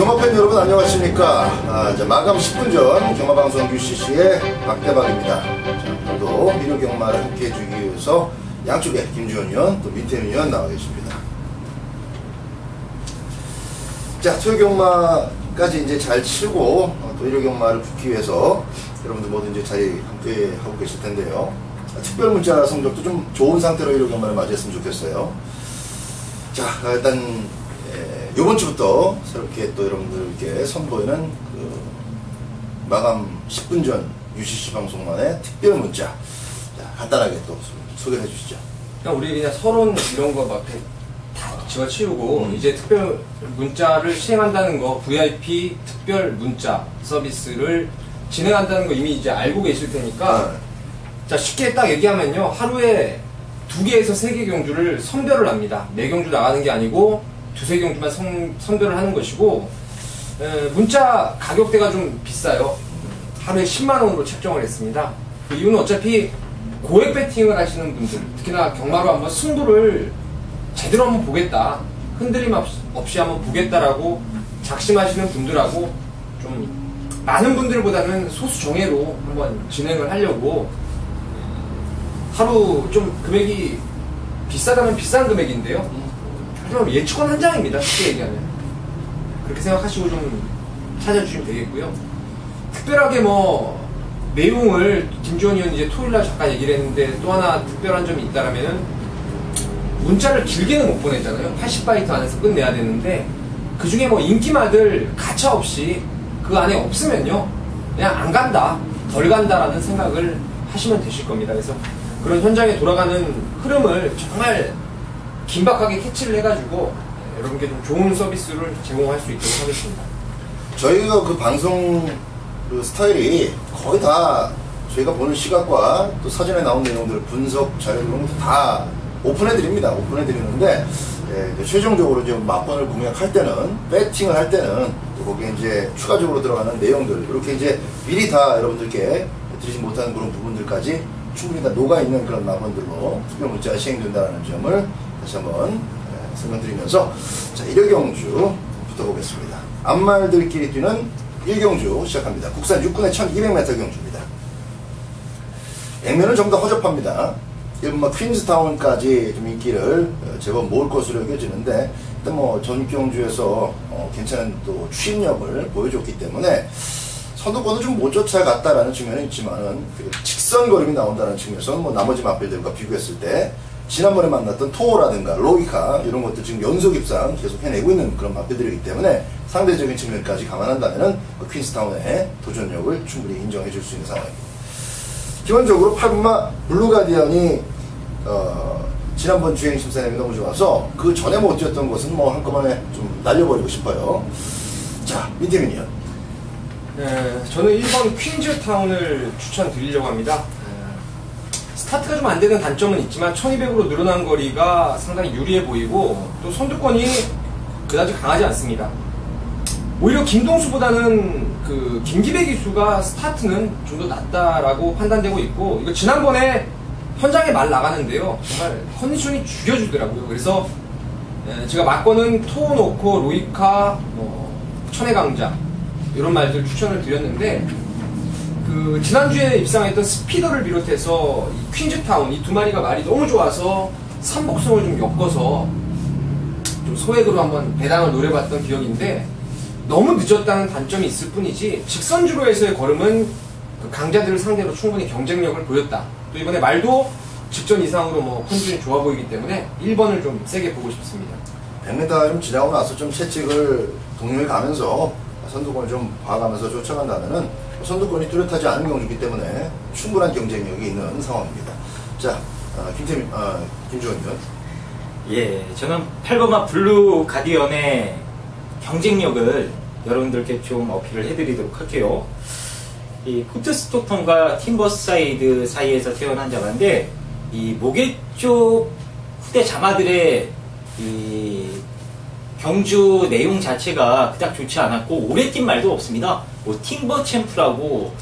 경마팬 여러분 안녕하십니까. 마감 10분 전 경마방송 UCC의 박대박입니다. 오늘도 미료 경마를 함께 해주기 위해서 양쪽에 김주현 위원, 또 민태민 위원 나와 계십니다. 자, 토요 경마까지 이제 잘 치고 또 일요 경마를 붙기 위해서 여러분들 모두 이제 자리 함께 하고 계실 텐데요. 특별 문자 성적도 좀 좋은 상태로 일요 경마를 맞이했으면 좋겠어요. 자, 일단 요번 주부터 새롭게 또 여러분들께 선보이는 그 마감 10분 전 UCC 방송만의 특별 문자. 자, 간단하게 또 소개해 주시죠. 우리 그냥 서론 이런 거 막 다 집어치우고 이제 특별 문자를 시행한다는 거, VIP 특별 문자 서비스를 진행한다는 거 이미 이제 알고 계실 테니까 자, 쉽게 딱 얘기하면요, 하루에 2개에서 3개 경주를 선별을 합니다. 4경주 나가는 게 아니고 2~3경주만 선별을 하는 것이고, 문자 가격대가 좀 비싸요. 하루에 10만원으로 책정을 했습니다. 그 이유는 어차피 고액 배팅을 하시는 분들, 특히나 경마로 한번 승부를 제대로 한번 보겠다, 흔들림 없이 한번 보겠다라고 작심하시는 분들하고 좀 많은 분들보다는 소수 정예로 한번 진행을 하려고, 하루 좀 금액이 비싸다면 비싼 금액인데요, 그럼 예측권 한 장입니다. 쉽게 얘기하면. 그렇게 생각하시고 좀 찾아주시면 되겠고요. 특별하게 뭐 내용을 김주현 의원이 이제 토요일날 잠깐 얘기를 했는데, 또 하나 특별한 점이 있다라면은 문자를 길게는 못 보내잖아요. 80바이트 안에서 끝내야 되는데, 그 중에 뭐 인기마들 가차 없이 그 안에 없으면요, 그냥 안 간다, 덜 간다라는 생각을 하시면 되실 겁니다. 그래서 그런 현장에 돌아가는 흐름을 정말 긴박하게 캐치를 해가지고 여러분께 좀 좋은 서비스를 제공할 수 있도록 하겠습니다. 저희가 그 방송 그 스타일이 거의 다 저희가 보는 시각과 또 사전에 나온 내용들을 분석 자료 이런 것도 다 오픈해드립니다. 오픈해드리는데, 최종적으로 이제 막번을 공략할 때는, 배팅을 할 때는 또 거기에 이제 추가적으로 들어가는 내용들, 이렇게 이제 미리 다 여러분들께 드리지 못하는 그런 부분들까지 충분히 다 녹아있는 그런 막번들로 특별 문자가 시행된다는 점을 다시 한번 설명드리면서, 자, 1호경주부터 보겠습니다. 앞말들끼리 뛰는 1경주 시작합니다. 국산 6군의 1200m 경주입니다. 액면은 전부 다 허접합니다. 일본 퀸즈타운까지 좀 인기를 제법 모을 것으로 여겨지는데, 일단 뭐 전경주에서 괜찮은 또 추진력을 보여줬기 때문에 선두권은 좀 못 쫓아갔다라는 측면은 있지만은, 직선걸음이 나온다는 측면에서는 뭐 나머지 마필들과 비교했을 때 지난번에 만났던 토어라든가 로이카 이런 것들 지금 연속 입상 계속 해내고 있는 그런 마필들이기 때문에 상대적인 측면까지 감안한다면은 퀸즈타운의 도전력을 충분히 인정해 줄 수 있는 상황입니다. 기본적으로 8분마 블루가디언이 지난번 주행 심사 내용이 너무 좋아서 그 전에 못 뛰었던 것은 뭐 한꺼번에 좀 날려버리고 싶어요. 자, 민태민이요. 네, 저는 1번 퀸즈타운을 추천드리려고 합니다. 스타트가 좀 안되는 단점은 있지만 1200으로 늘어난 거리가 상당히 유리해 보이고, 또 선두권이 그다지 강하지 않습니다. 오히려 김동수보다는 그 김기배 기수가 스타트는 좀 더 낫다라고 판단되고 있고, 이거 지난번에 현장에 말 나가는데요, 정말 컨디션이 죽여주더라고요. 그래서 제가 막권은 토노코, 로이카, 천혜강자 이런 말들 추천을 드렸는데, 그 지난주에 입상했던 스피더를 비롯해서 이 퀸즈타운 이 두 마리가 말이 너무 좋아서 삼복성을 좀 엮어서 좀 소액으로 한번 배당을 노려봤던 기억인데, 너무 늦었다는 단점이 있을 뿐이지 직선주로에서의 걸음은 그 강자들을 상대로 충분히 경쟁력을 보였다. 또 이번에 말도 직전 이상으로 뭐 컨디션이 좋아 보이기 때문에 1번을 좀 세게 보고 싶습니다. 100m 좀 지나고 나서 좀 채찍을 동료에 가면서 선두권을 좀 봐가면서 쫓아간다면은 선두권이 뚜렷하지 않은 경주이기 때문에 충분한 경쟁력이 있는 상황입니다. 자, 김주현 의원. 예, 저는 8번마 블루 가디언의 경쟁력을 여러분들께 좀 어필을 해드리도록 할게요. 이 코트스토턴과 팀버사이드 사이에서 태어난 자가인데, 이 모계 쪽 후대 자마들의 이 경주 내용 자체가 그닥 좋지 않았고, 오래 뛴 말도 없습니다. 뭐 팀버 챔프라고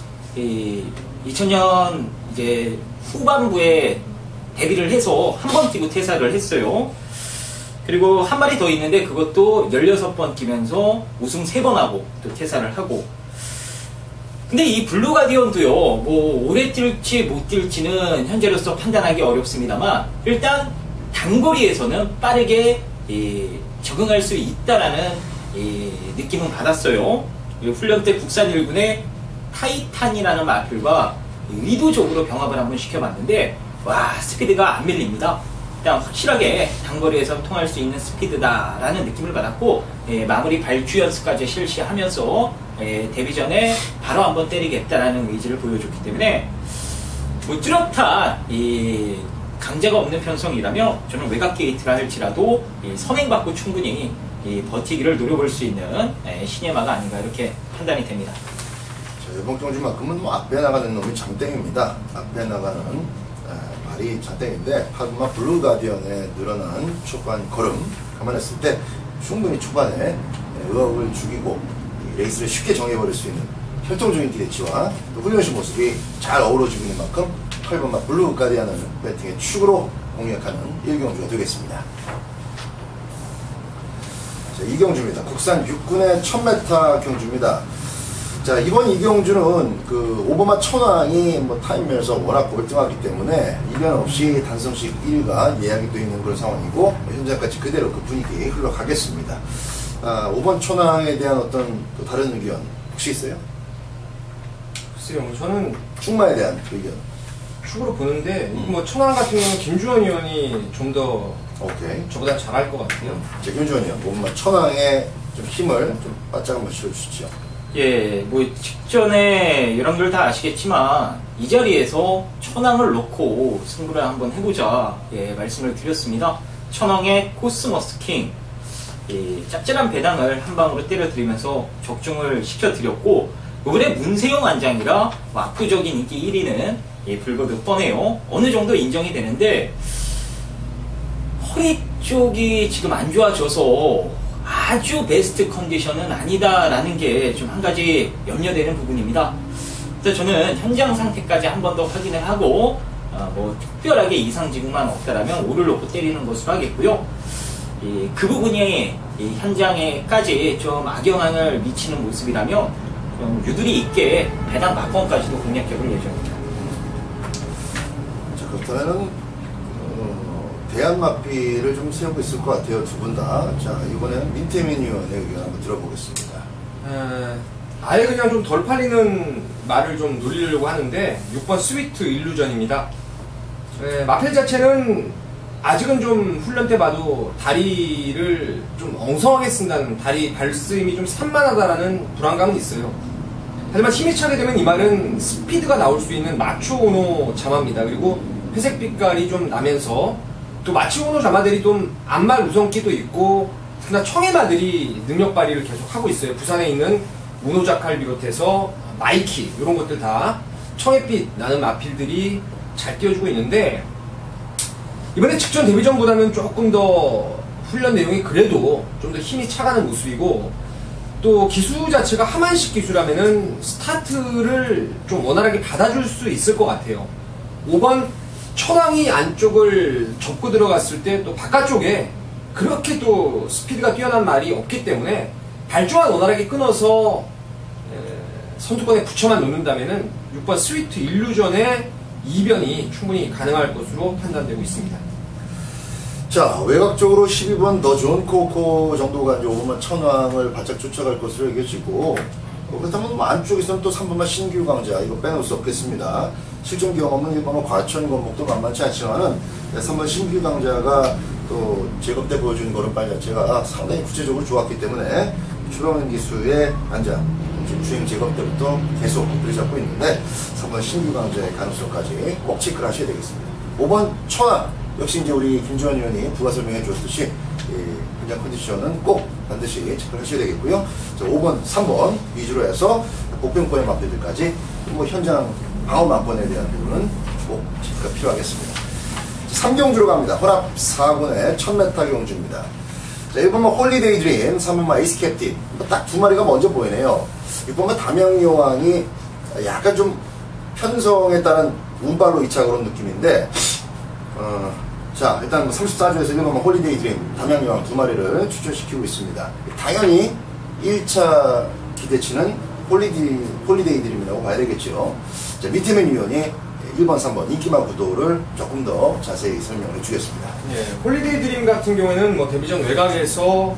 2000년 이제 후반부에 데뷔를 해서 한 번 뛰고 퇴사를 했어요. 그리고 한 마리 더 있는데 그것도 16번 뛰면서 우승 3번 하고 또 퇴사를 하고. 근데 이 블루 가디언도요, 뭐 오래 뛸지 못 뛸지는 현재로서 판단하기 어렵습니다만 일단 단거리에서는 빠르게 적응할 수 있다라는 느낌은 받았어요. 훈련 때 국산 1군의 타이탄이라는 마필과 의도적으로 병합을 한번 시켜봤는데 와, 스피드가 안 밀립니다. 일단 확실하게 단거리에서 통할 수 있는 스피드다라는 느낌을 받았고, 마무리 발주 연습까지 실시하면서 데뷔 전에 바로 한번 때리겠다라는 의지를 보여줬기 때문에 뭐 뚜렷한 강자가 없는 편성이라면 저는 외곽 게이트라 할지라도 선행받고 충분히 버티기를 노려볼 수 있는 신의 마가 아닌가 이렇게 판단이 됩니다. 자, 이번 경주만큼은 뭐 앞에 나가는 놈이 장땡입니다. 앞에 나가는 발이 장땡인데 8번마 블루 가디언에 늘어난 초반 걸음 감안했을 때 충분히 초반에 의욕을 죽이고 레이스를 쉽게 정해버릴 수 있는 혈통적인 기대치와 또 훈련시 모습이 잘 어우러지고 있는 만큼 8번마 블루 가디언을 배팅의 축으로 공략하는 1경주가 되겠습니다. 자, 2경주입니다. 국산 6군의 1000m 경주입니다. 자, 이번 이경주는 그 오버마 천왕이 뭐 타임면에서 워낙 고백등하기 때문에 이변 없이 단성식 1위가 예약이 되어 있는 그런 상황이고 현재까지 그대로 그 분위기 흘러가겠습니다. 5번 천왕에 대한 어떤 또 다른 의견 혹시 있어요? 글쎄요, 저는 충마에 대한 의견. 축으로 보는데 뭐 천왕 같은 경우는 김주원 의원이 좀 더 오케이. 저보다 잘할 것 같아요. 자, 김주원 의원, 오버마 천왕의 좀 힘을 좀 바짝 한번 실어주시죠. 예, 뭐 직전에 여러분들 다 아시겠지만 이 자리에서 천왕을 놓고 승부를 한번 해보자 말씀을 드렸습니다. 천왕의 코스모스 킹, 짭짤한 배당을 한 방으로 때려드리면서 적중을 시켜드렸고 이번에 문세영 안장이라 압도적인 인기 1위는 불거듯 뻔해요. 어느 정도 인정이 되는데 허리 쪽이 지금 안 좋아져서 아주 베스트 컨디션은 아니다라는 게 좀 한 가지 염려되는 부분입니다. 그래서 저는 현장 상태까지 한 번 더 확인을 하고 뭐 특별하게 이상 징후만 없다라면 오를 놓고 때리는 것으로 하겠고요. 그 부분이 현장에까지 좀 악영향을 미치는 모습이라면 좀 유두리 있게 배당 막권까지도 공략적을 예정입니다. 자, 그렇다면 대안마피를 좀 세우고 있을 것 같아요, 두 분 다. 자, 이번에는 민태민 의원의 의견 한번 들어보겠습니다. 아예 그냥 좀 덜 팔리는 말을 좀 놀리려고 하는데 6번 스위트 일루전입니다. 마필 자체는 아직은 좀 훈련 때 봐도 다리를 좀 엉성하게 쓴다는, 다리 발스임이 좀 산만하다라는 불안감은 있어요. 하지만 힘이 차게 되면 이 말은 스피드가 나올 수 있는 마추오노 자마입니다. 그리고 회색 빛깔이 좀 나면서 또 마추오노 자마들이 좀 앞말 우성기도 있고 특히나 청해마들이 능력 발휘를 계속 하고 있어요. 부산에 있는 우노자칼 비롯해서 나이키 이런 것들 다 청햇빛 나는 마필들이 잘 띄워주고 있는데 이번에 직전 데뷔전보다는 조금 더 훈련 내용이 그래도 좀 더 힘이 차가는 모습이고 또 기수 자체가 하만식 기수라면은 스타트를 좀 원활하게 받아줄 수 있을 것 같아요. 5번 천왕이 안쪽을 접고 들어갔을 때 또 바깥쪽에 그렇게 또 스피드가 뛰어난 말이 없기 때문에 발주만 원활하게 끊어서 선두권에 붙여만 놓는다면은 6번 스위트 일루전의 이변이 충분히 가능할 것으로 판단되고 있습니다. 자, 외곽적으로 12번 더 좋은 코코 정도가 이제 5번만 천왕을 바짝 쫓아갈 것으로 여겨지고, 그렇다면 뭐 안쪽에서는 또 3번만 신규 강자, 이거 빼놓을 수 없겠습니다. 실전 경험 없는 1번은 과천 건목도 만만치 않지만은 3번 신규 강자가 또 제급 때 보여주는 걸음발 자체가 상당히 구체적으로 좋았기 때문에 추가원 기수의 안자, 주행 제급 때부터 계속 들이잡고 있는데 3번 신규 강자의 가능성까지 꼭 체크를 하셔야 되겠습니다. 5번 천왕, 역시 이제 우리 김주원 의원이 부가 설명해 주었듯이 현장 컨디션은 꼭 반드시 체크를 하셔야 되겠고요. 자, 5번, 3번 위주로 해서 복병권의 마필들까지 뭐 현장 방어 만권에 대한 부분은 꼭 체크가 필요하겠습니다. 3경주로 갑니다. 혼합 4군의 1000m 경주입니다. 자, 1번만 홀리데이 드림, 3번만 에이스 캡틴. 딱 두 마리가 먼저 보이네요. 6번만 담양여왕이 약간 좀 편성에 따른 운발로 2차 그런 느낌인데, 자, 일단 34조에서 1번만 홀리데이 드림, 담양여왕 2마리를 추천시키고 있습니다. 당연히 1차 기대치는 홀리데이 드림이라고 봐야 되겠죠. 자, 미태민 위원이 1번, 3번 인기마 구도를 조금 더 자세히 설명해 주겠습니다. 예, 홀리데이 드림 같은 경우에는 뭐 데뷔전 외곽에서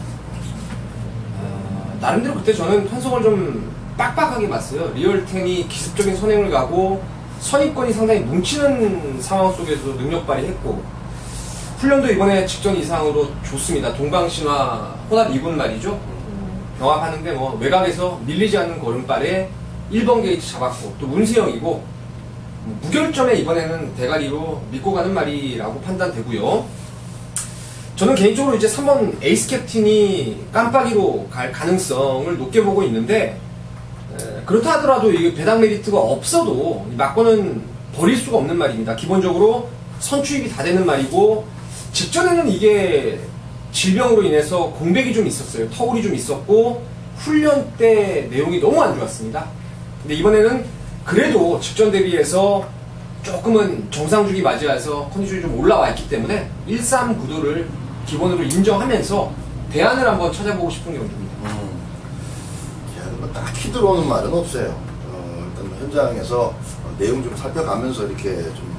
나름대로 그때 저는 편성을 좀 빡빡하게 봤어요. 리얼텐이 기습적인 선행을 가고 선입권이 상당히 뭉치는 상황 속에서도 능력 발휘했고, 훈련도 이번에 직전 이상으로 좋습니다. 동방신화 혼합 2군 말이죠. 병합하는데 뭐 외곽에서 밀리지 않는 걸음발에 1번 게이트 잡았고, 또 문세영이고 무결점에 이번에는 대가리로 믿고 가는 말이라고 판단되고요. 저는 개인적으로 이제 3번 에이스 캡틴이 깜빡이로 갈 가능성을 높게 보고 있는데, 그렇다 하더라도 이게 배당 메리트가 없어도 이 막고는 버릴 수가 없는 말입니다. 기본적으로 선취입이 다 되는 말이고, 직전에는 이게 질병으로 인해서 공백이 좀 있었어요. 터울이 좀 있었고 훈련 때 내용이 너무 안 좋았습니다. 근데 이번에는 그래도 직전 대비해서 조금은 정상주기 맞이해서 컨디션이 좀 올라와 있기 때문에 1-3 구도를 기본으로 인정하면서 대안을 한번 찾아보고 싶은 경우입니다. 뭐 딱히 들어오는 말은 없어요. 일단 현장에서 내용 좀 살펴가면서 이렇게 좀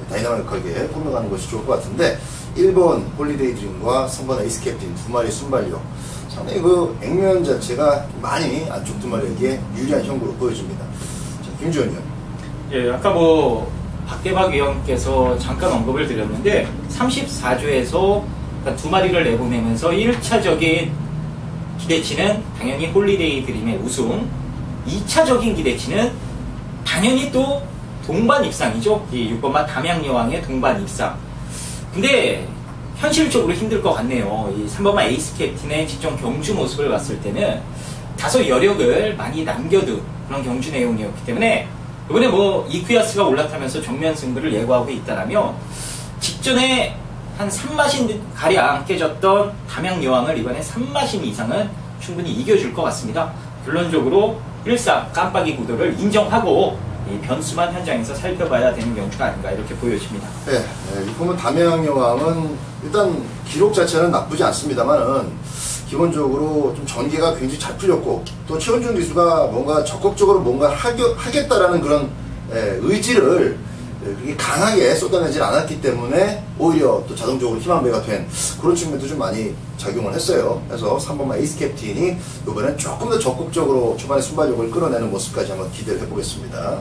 다이나믹하게 꾸며가는 것이 좋을 것 같은데, 1번 홀리데이 드림과 3번 에이스 캡틴 2마리 순발력, 상당히 그 액면 자체가 많이 안쪽 2마리에게 유리한 형국으로 보여집니다. 자, 김주현 위원. 예, 아까 뭐 박대박 위원께서 잠깐 언급을 드렸는데 34조에서 2마리를 내보내면서 1차적인 기대치는 당연히 홀리데이 드림의 우승, 2차적인 기대치는 당연히 또 동반 입상이죠. 이 6번마 담양여왕의 동반 입상. 근데 현실적으로 힘들 것 같네요. 이 3번마 에이스 캡틴의 직전 경주 모습을 봤을 때는 다소 여력을 많이 남겨둔 그런 경주 내용이었기 때문에 이번에 뭐 이쿠야스가 올라타면서 정면 승부를 예고하고 있다라면 직전에 한 3마신 가량 깨졌던 담양여왕을 이번에 3마신 이상은 충분히 이겨줄 것 같습니다. 결론적으로 1-3 깜빡이 구도를 인정하고 이 변수만 현장에서 살펴봐야 되는 경주가 아닌가 이렇게 보여집니다. 네, 이거는 담양여왕은 일단 기록 자체는 나쁘지 않습니다만은 기본적으로 좀 전개가 굉장히 잘 풀렸고, 또 최원준 기수가 뭔가 적극적으로 뭔가 하겠다라는 그런 의지를 그렇게 강하게 쏟아내질 않았기 때문에 오히려 또 자동적으로 희망배가 된 그런 측면도 좀 많이 작용을 했어요. 그래서 3번만 에이스 캡틴이 이번엔 조금 더 적극적으로 초반에 순발력을 끌어내는 모습까지 한번 기대를 해보겠습니다.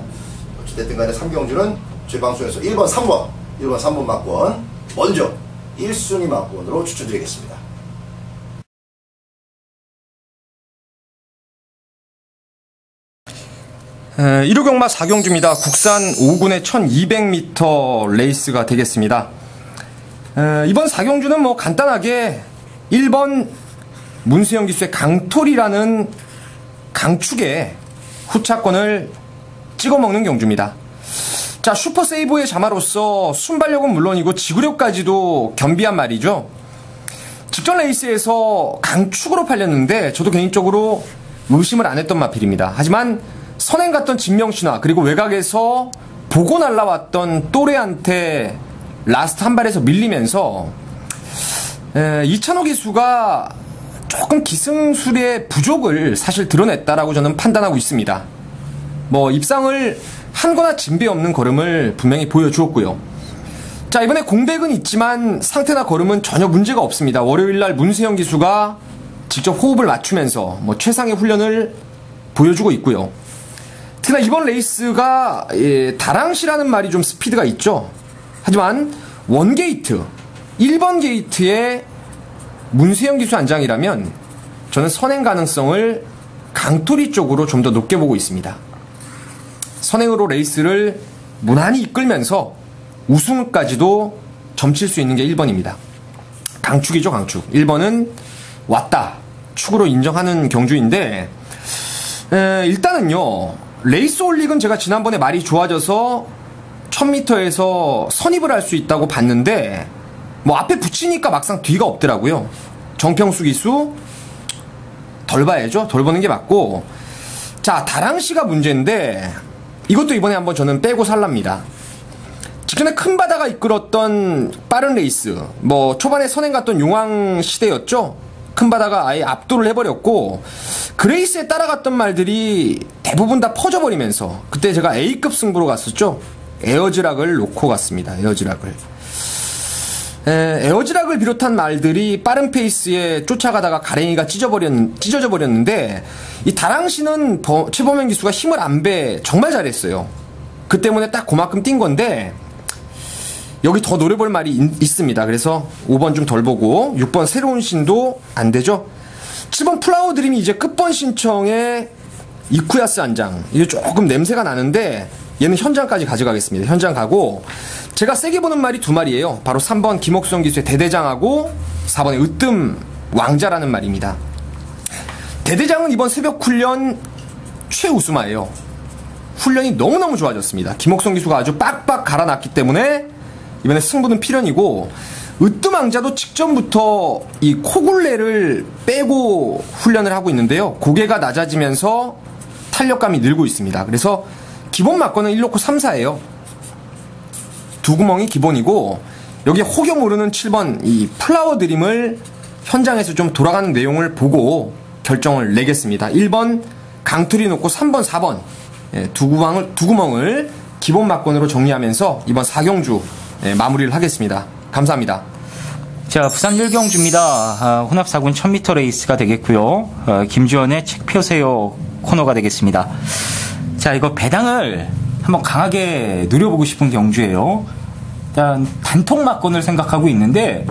어찌됐든 간에 3경주는 저희 방송에서 1번, 3번 막권 먼저 1순위 막권으로 추천드리겠습니다. 1호 경마 4경주입니다. 국산 5군의 1200m 레이스가 되겠습니다. 이번 4경주는 뭐 간단하게 1번 문수영 기수의 강톨이라는 강축의 후차권을 찍어먹는 경주입니다. 자, 슈퍼 세이브의 자마로서 순발력은 물론이고 지구력까지도 겸비한 말이죠. 직전 레이스에서 강축으로 팔렸는데 저도 개인적으로 의심을 안 했던 마필입니다. 하지만 선행 갔던 진명신화, 그리고 외곽에서 보고 날라왔던 또래한테 라스트 한 발에서 밀리면서 이찬호 기수가 조금 기승술의 부족을 사실 드러냈다라고 저는 판단하고 있습니다. 뭐 입상을 한 거나 진배 없는 걸음을 분명히 보여주었고요. 자, 이번에 공백은 있지만 상태나 걸음은 전혀 문제가 없습니다. 월요일날 문세영 기수가 직접 호흡을 맞추면서 뭐 최상의 훈련을 보여주고 있고요. 특히나 이번 레이스가 다랑시라는 말이 좀 스피드가 있죠. 하지만 원게이트 1번 게이트에 문세영 기수 안장이라면 저는 선행 가능성을 강토리 쪽으로 좀 더 높게 보고 있습니다. 선행으로 레이스를 무난히 이끌면서 우승까지도 점칠 수 있는 게 1번입니다. 강축이죠, 강축. 1번은 왔다, 축으로 인정하는 경주인데, 일단은요, 레이스 올릭은 제가 지난번에 말이 좋아져서 1000m에서 선입을 할 수 있다고 봤는데, 뭐 앞에 붙이니까 막상 뒤가 없더라고요. 정평수 기수 덜 봐야죠. 덜 보는 게 맞고, 자, 다랑시가 문제인데 이것도 이번에 한번 저는 빼고 살랍니다. 기존에 큰 바다가 이끌었던 빠른 레이스, 뭐 초반에 선행 갔던 용왕 시대였죠. 큰 바다가 아예 압도를 해버렸고 그 레이스에 따라갔던 말들이 대부분 다 퍼져버리면서 그때 제가 A급 승부로 갔었죠. 에어즈락을 놓고 갔습니다. 에어즈락을 비롯한 말들이 빠른 페이스에 쫓아가다가 가랭이가 찢어져 버렸는데 이 다랑시는 최범현 기수가 힘을 안 배 정말 잘했어요. 그 때문에 딱 그만큼 뛴 건데 여기 더 노려볼 말이 있습니다. 그래서 5번 좀 덜 보고 6번 새로운 신도 안 되죠. 7번 플라워 드림이 이제 끝번 신청에 이쿠야스 한 장. 이게 조금 냄새가 나는데 얘는 현장까지 가져가겠습니다. 현장 가고 제가 세게 보는 말이 두 말이에요. 바로 3번 김옥성 기수의 대대장하고 4번의 으뜸 왕자라는 말입니다. 대대장은 이번 새벽 훈련 최우수마예요. 훈련이 너무너무 좋아졌습니다. 김옥성 기수가 아주 빡빡 갈아놨기 때문에 이번에 승부는 필연이고 으뜸왕자도 직전부터 이 코굴레를 빼고 훈련을 하고 있는데요. 고개가 낮아지면서 탄력감이 늘고 있습니다. 그래서 기본 막건은 1놓고 3사예요. 두 구멍이 기본이고 여기에 혹여 모르는 7번 이 플라워 드림을 현장에서 좀 돌아가는 내용을 보고 결정을 내겠습니다. 1번 강투리 놓고 3번 4번 두 구멍을 기본 막건으로 정리하면서 이번 4경주 마무리를 하겠습니다. 감사합니다. 자, 부산 1경주입니다. 혼합4군 1000m 레이스가 되겠고요. 김주원의 책 펴세요 코너가 되겠습니다. 자, 이거 배당을 한번 강하게 누려보고 싶은 경주예요. 일단 단통 막건을 생각하고 있는데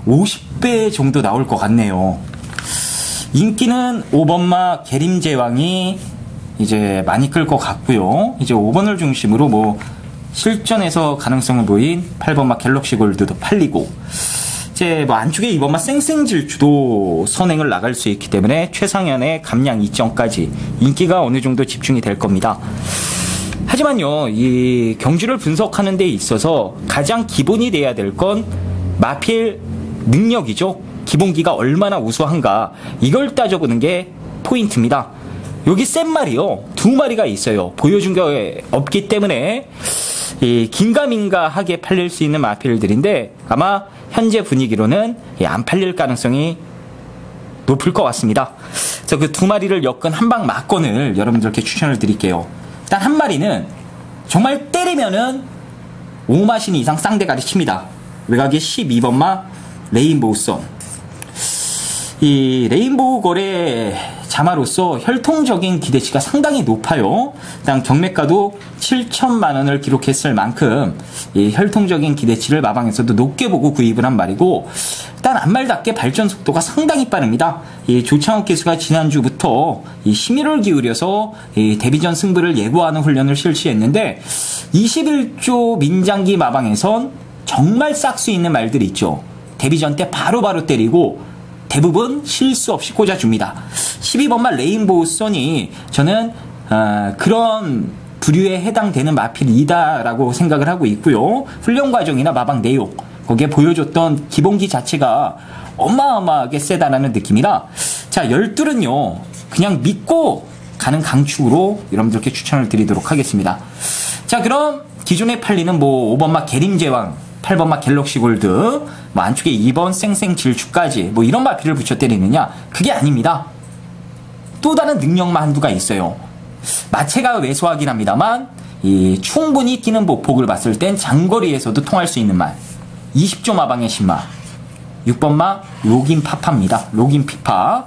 50배 정도 나올 것 같네요. 인기는 5번마 계림제왕이 이제 많이 끌 것 같고요. 이제 5번을 중심으로 뭐 실전에서 가능성을 보인 8번마 갤럭시 골드도 팔리고 이제 뭐 안쪽에 2번마 쌩쌩질주도 선행을 나갈 수 있기 때문에 최상현의 감량 2점까지 인기가 어느 정도 집중이 될 겁니다. 하지만요, 이 경주를 분석하는 데 있어서 가장 기본이 돼야 될 건 마필 능력이죠. 기본기가 얼마나 우수한가 이걸 따져보는 게 포인트입니다. 여기 센 말이요, 두 마리가 있어요. 보여준 게 없기 때문에 이 긴가민가하게 팔릴 수 있는 마필들인데 아마 현재 분위기로는 안 팔릴 가능성이 높을 것 같습니다. 그래서 그 두 마리를 엮은 한방 막건을 여러분들께 추천을 드릴게요. 일단 한 마리는 정말 때리면은 5마신 이상 쌍대가리 칩니다. 외곽에 12번마 레인보우 선. 이 레인보우 거래 자마로서 혈통적인 기대치가 상당히 높아요. 일단 경매가도 7천만 원을 기록했을 만큼 이 혈통적인 기대치를 마방에서도 높게 보고 구입을 한 말이고, 일단 안말답게 발전 속도가 상당히 빠릅니다. 이 조창욱 기수가 지난주부터 이 심의를 기울여서 이 데뷔전 승부를 예고하는 훈련을 실시했는데 21조 민장기 마방에선 정말 싹수 있는 말들이 있죠. 데뷔전 때 바로바로 때리고 대부분 실수 없이 꽂아줍니다. 12번마 레인보우 선이 저는 그런 부류에 해당되는 마필이다라고 생각을 하고 있고요. 훈련 과정이나 마방 내용, 거기에 보여줬던 기본기 자체가 어마어마하게 세다라는 느낌이라, 자, 12는요 그냥 믿고 가는 강축으로 여러분들께 추천을 드리도록 하겠습니다. 자, 그럼 기존에 팔리는 뭐 5번마 계림제왕, 8번마 갤럭시 골드, 뭐 안쪽에 2번 쌩쌩질주까지 뭐 이런 마필을 붙여 때리느냐, 그게 아닙니다. 또 다른 능력만 한두가 있어요. 마체가 왜소하긴 합니다만 이 충분히 뛰는 보폭을 봤을 땐 장거리에서도 통할 수 있는 말, 20조 마방의 신마 6번마 로긴 파파입니다. 로긴 피파.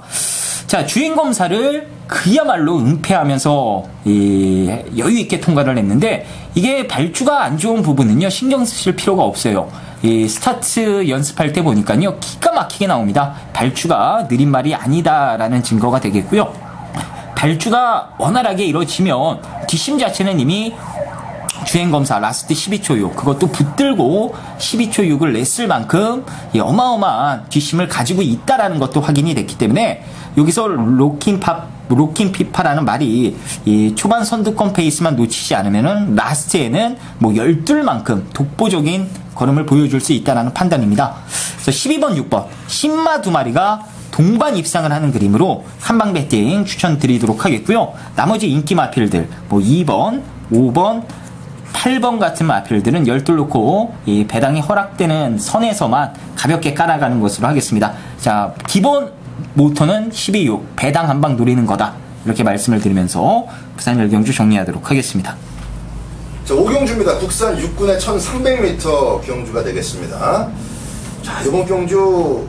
자, 주행검사를 그야말로 은폐하면서 여유있게 통과를 했는데, 이게 발주가 안 좋은 부분은요 신경 쓰실 필요가 없어요. 이 스타트 연습할 때 보니까요 기가 막히게 나옵니다. 발주가 느린 말이 아니다라는 증거가 되겠고요. 발주가 원활하게 이루어지면 뒷심 자체는 이미 주행검사 라스트 12초 6, 그것도 붙들고 12초 6을 냈을 만큼 어마어마한 뒷심을 가지고 있다라는 것도 확인이 됐기 때문에, 여기서 로킨 피파라는 말이 이 초반 선두권 페이스만 놓치지 않으면은 라스트에는 뭐 12만큼 독보적인 걸음을 보여줄 수 있다는 판단입니다. 그래서 12번, 6번 신마 두 마리가 동반 입상을 하는 그림으로 한방 배팅 추천드리도록 하겠고요. 나머지 인기 마필들 뭐 2번, 5번, 8번 같은 마필들은 열돌 놓고 이 배당이 허락되는 선에서만 가볍게 깔아가는 것으로 하겠습니다. 자, 기본 모토는 12.6 배당 한 방 노리는 거다, 이렇게 말씀을 드리면서 부산 열경주 정리하도록 하겠습니다. 자, 오경주입니다. 국산 육군의 1300m 경주가 되겠습니다. 자, 이번 경주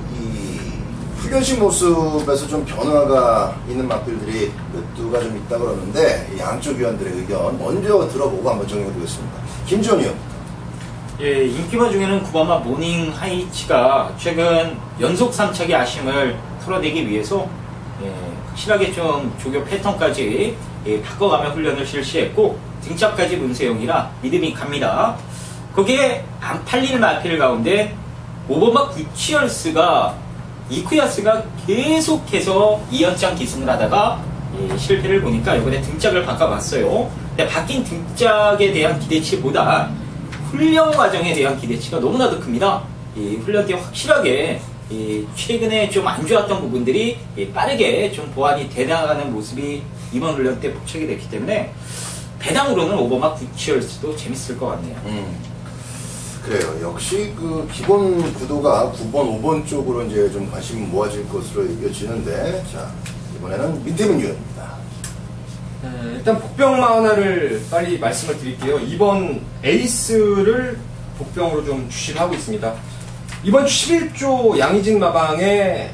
훈련식 모습에서 좀 변화가 있는 마필들이 몇 두가 좀 있다 그러는데 양쪽 위원들의 의견 먼저 들어보고 한번 정리해 보겠습니다. 김지원 의원. 예, 인기마 중에는 9번마 모닝 하이치가 최근 연속 3차기 아쉬움을 털어내기 위해서 확실하게 좀 조교 패턴까지 바꿔가며 훈련을 실시했고 등짝까지 문세용이라 믿음이 갑니다. 거기에 안 팔릴 마필 가운데 5번마 구치얼스가 이쿠야스가 계속해서 2연장 기승을 하다가 실패를 보니까 이번에 등짝을 바꿔봤어요. 근데 바뀐 등짝에 대한 기대치보다 훈련 과정에 대한 기대치가 너무나도 큽니다. 훈련 때 확실하게 최근에 좀 안 좋았던 부분들이 빠르게 좀 보완이 되나가는 모습이 이번 훈련 때 포착이 됐기 때문에 배당으로는 오버마 구치얼스도 재밌을 것 같네요. 그래요. 역시 그 기본 구도가 9번, 5번 쪽으로 이제 좀 관심이 모아질 것으로 여겨지는데, 자, 이번에는 민태민 위원입니다. 일단 복병마 하나를 빨리 말씀을 드릴게요. 이번 에이스를 복병으로 좀 주시를 하고 있습니다. 이번 11조 양의진 마방에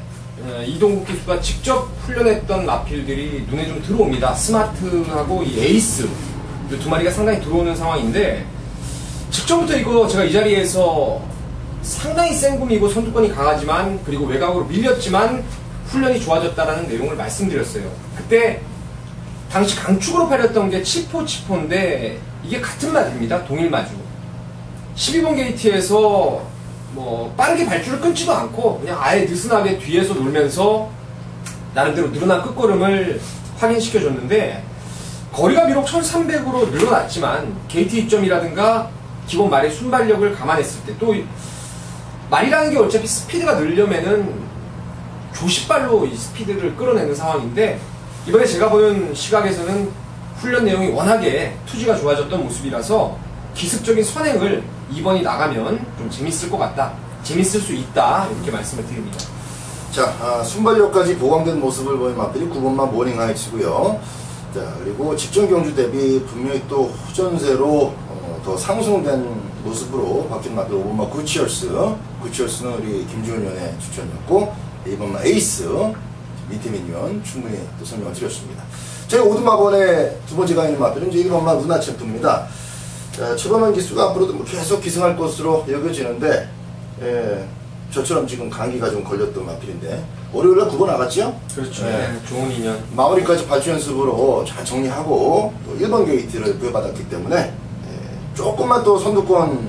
이동국 기수가 직접 훈련했던 마필들이 눈에 좀 들어옵니다. 스마트하고 이 에이스 이 두 마리가 상당히 들어오는 상황인데, 직전부터 이거 제가 이 자리에서 상당히 센 굼이고 선두권이 강하지만 그리고 외곽으로 밀렸지만 훈련이 좋아졌다라는 내용을 말씀드렸어요. 그때 당시 강축으로 팔렸던 게 치포인데 이게 같은 마주입니다. 동일 마주. 12번 게이트에서 뭐 빠르게 발줄을 끊지도 않고 그냥 아예 느슨하게 뒤에서 놀면서 나름대로 늘어난 끝걸음을 확인시켜줬는데, 거리가 비록 1300으로 늘어났지만 게이트 이점이라든가 기본 말의 순발력을 감안했을 때, 또 말이라는 게 어차피 스피드가 늘려면은 조시발로 이 스피드를 끌어내는 상황인데, 이번에 제가 보는 시각에서는 훈련 내용이 워낙에 투지가 좋아졌던 모습이라서 기습적인 선행을 2번이 나가면 좀 재밌을 것 같다, 재밌을 수 있다, 이렇게 말씀을 드립니다. 자, 순발력까지 보강된 모습을 보인 마필이 9번마 모닝 하이츠고요. 자, 그리고 직전 경주 대비 분명히 또 후전세로 더 상승된 모습으로 바뀐 마필 5번마 구치얼스는 우리 김지훈 의원의 추천이었고, 이번마 에이스 민태민 의원 충분히 또 설명을 드렸습니다. 저희 오두마번의 두 번째 가 있는 마필은 이제 1번마 루나 챔프입니다. 최범현 기수가 앞으로도 뭐 계속 기승할 것으로 여겨지는데, 저처럼 지금 감기가 좀 걸렸던 마필인데 월요일날 9번 나갔죠? 그렇죠. 좋은 인연. 마무리까지 발주 연습으로 잘 정리하고 또 1번 게이트를 부여받았기 때문에 조금만 또 선두권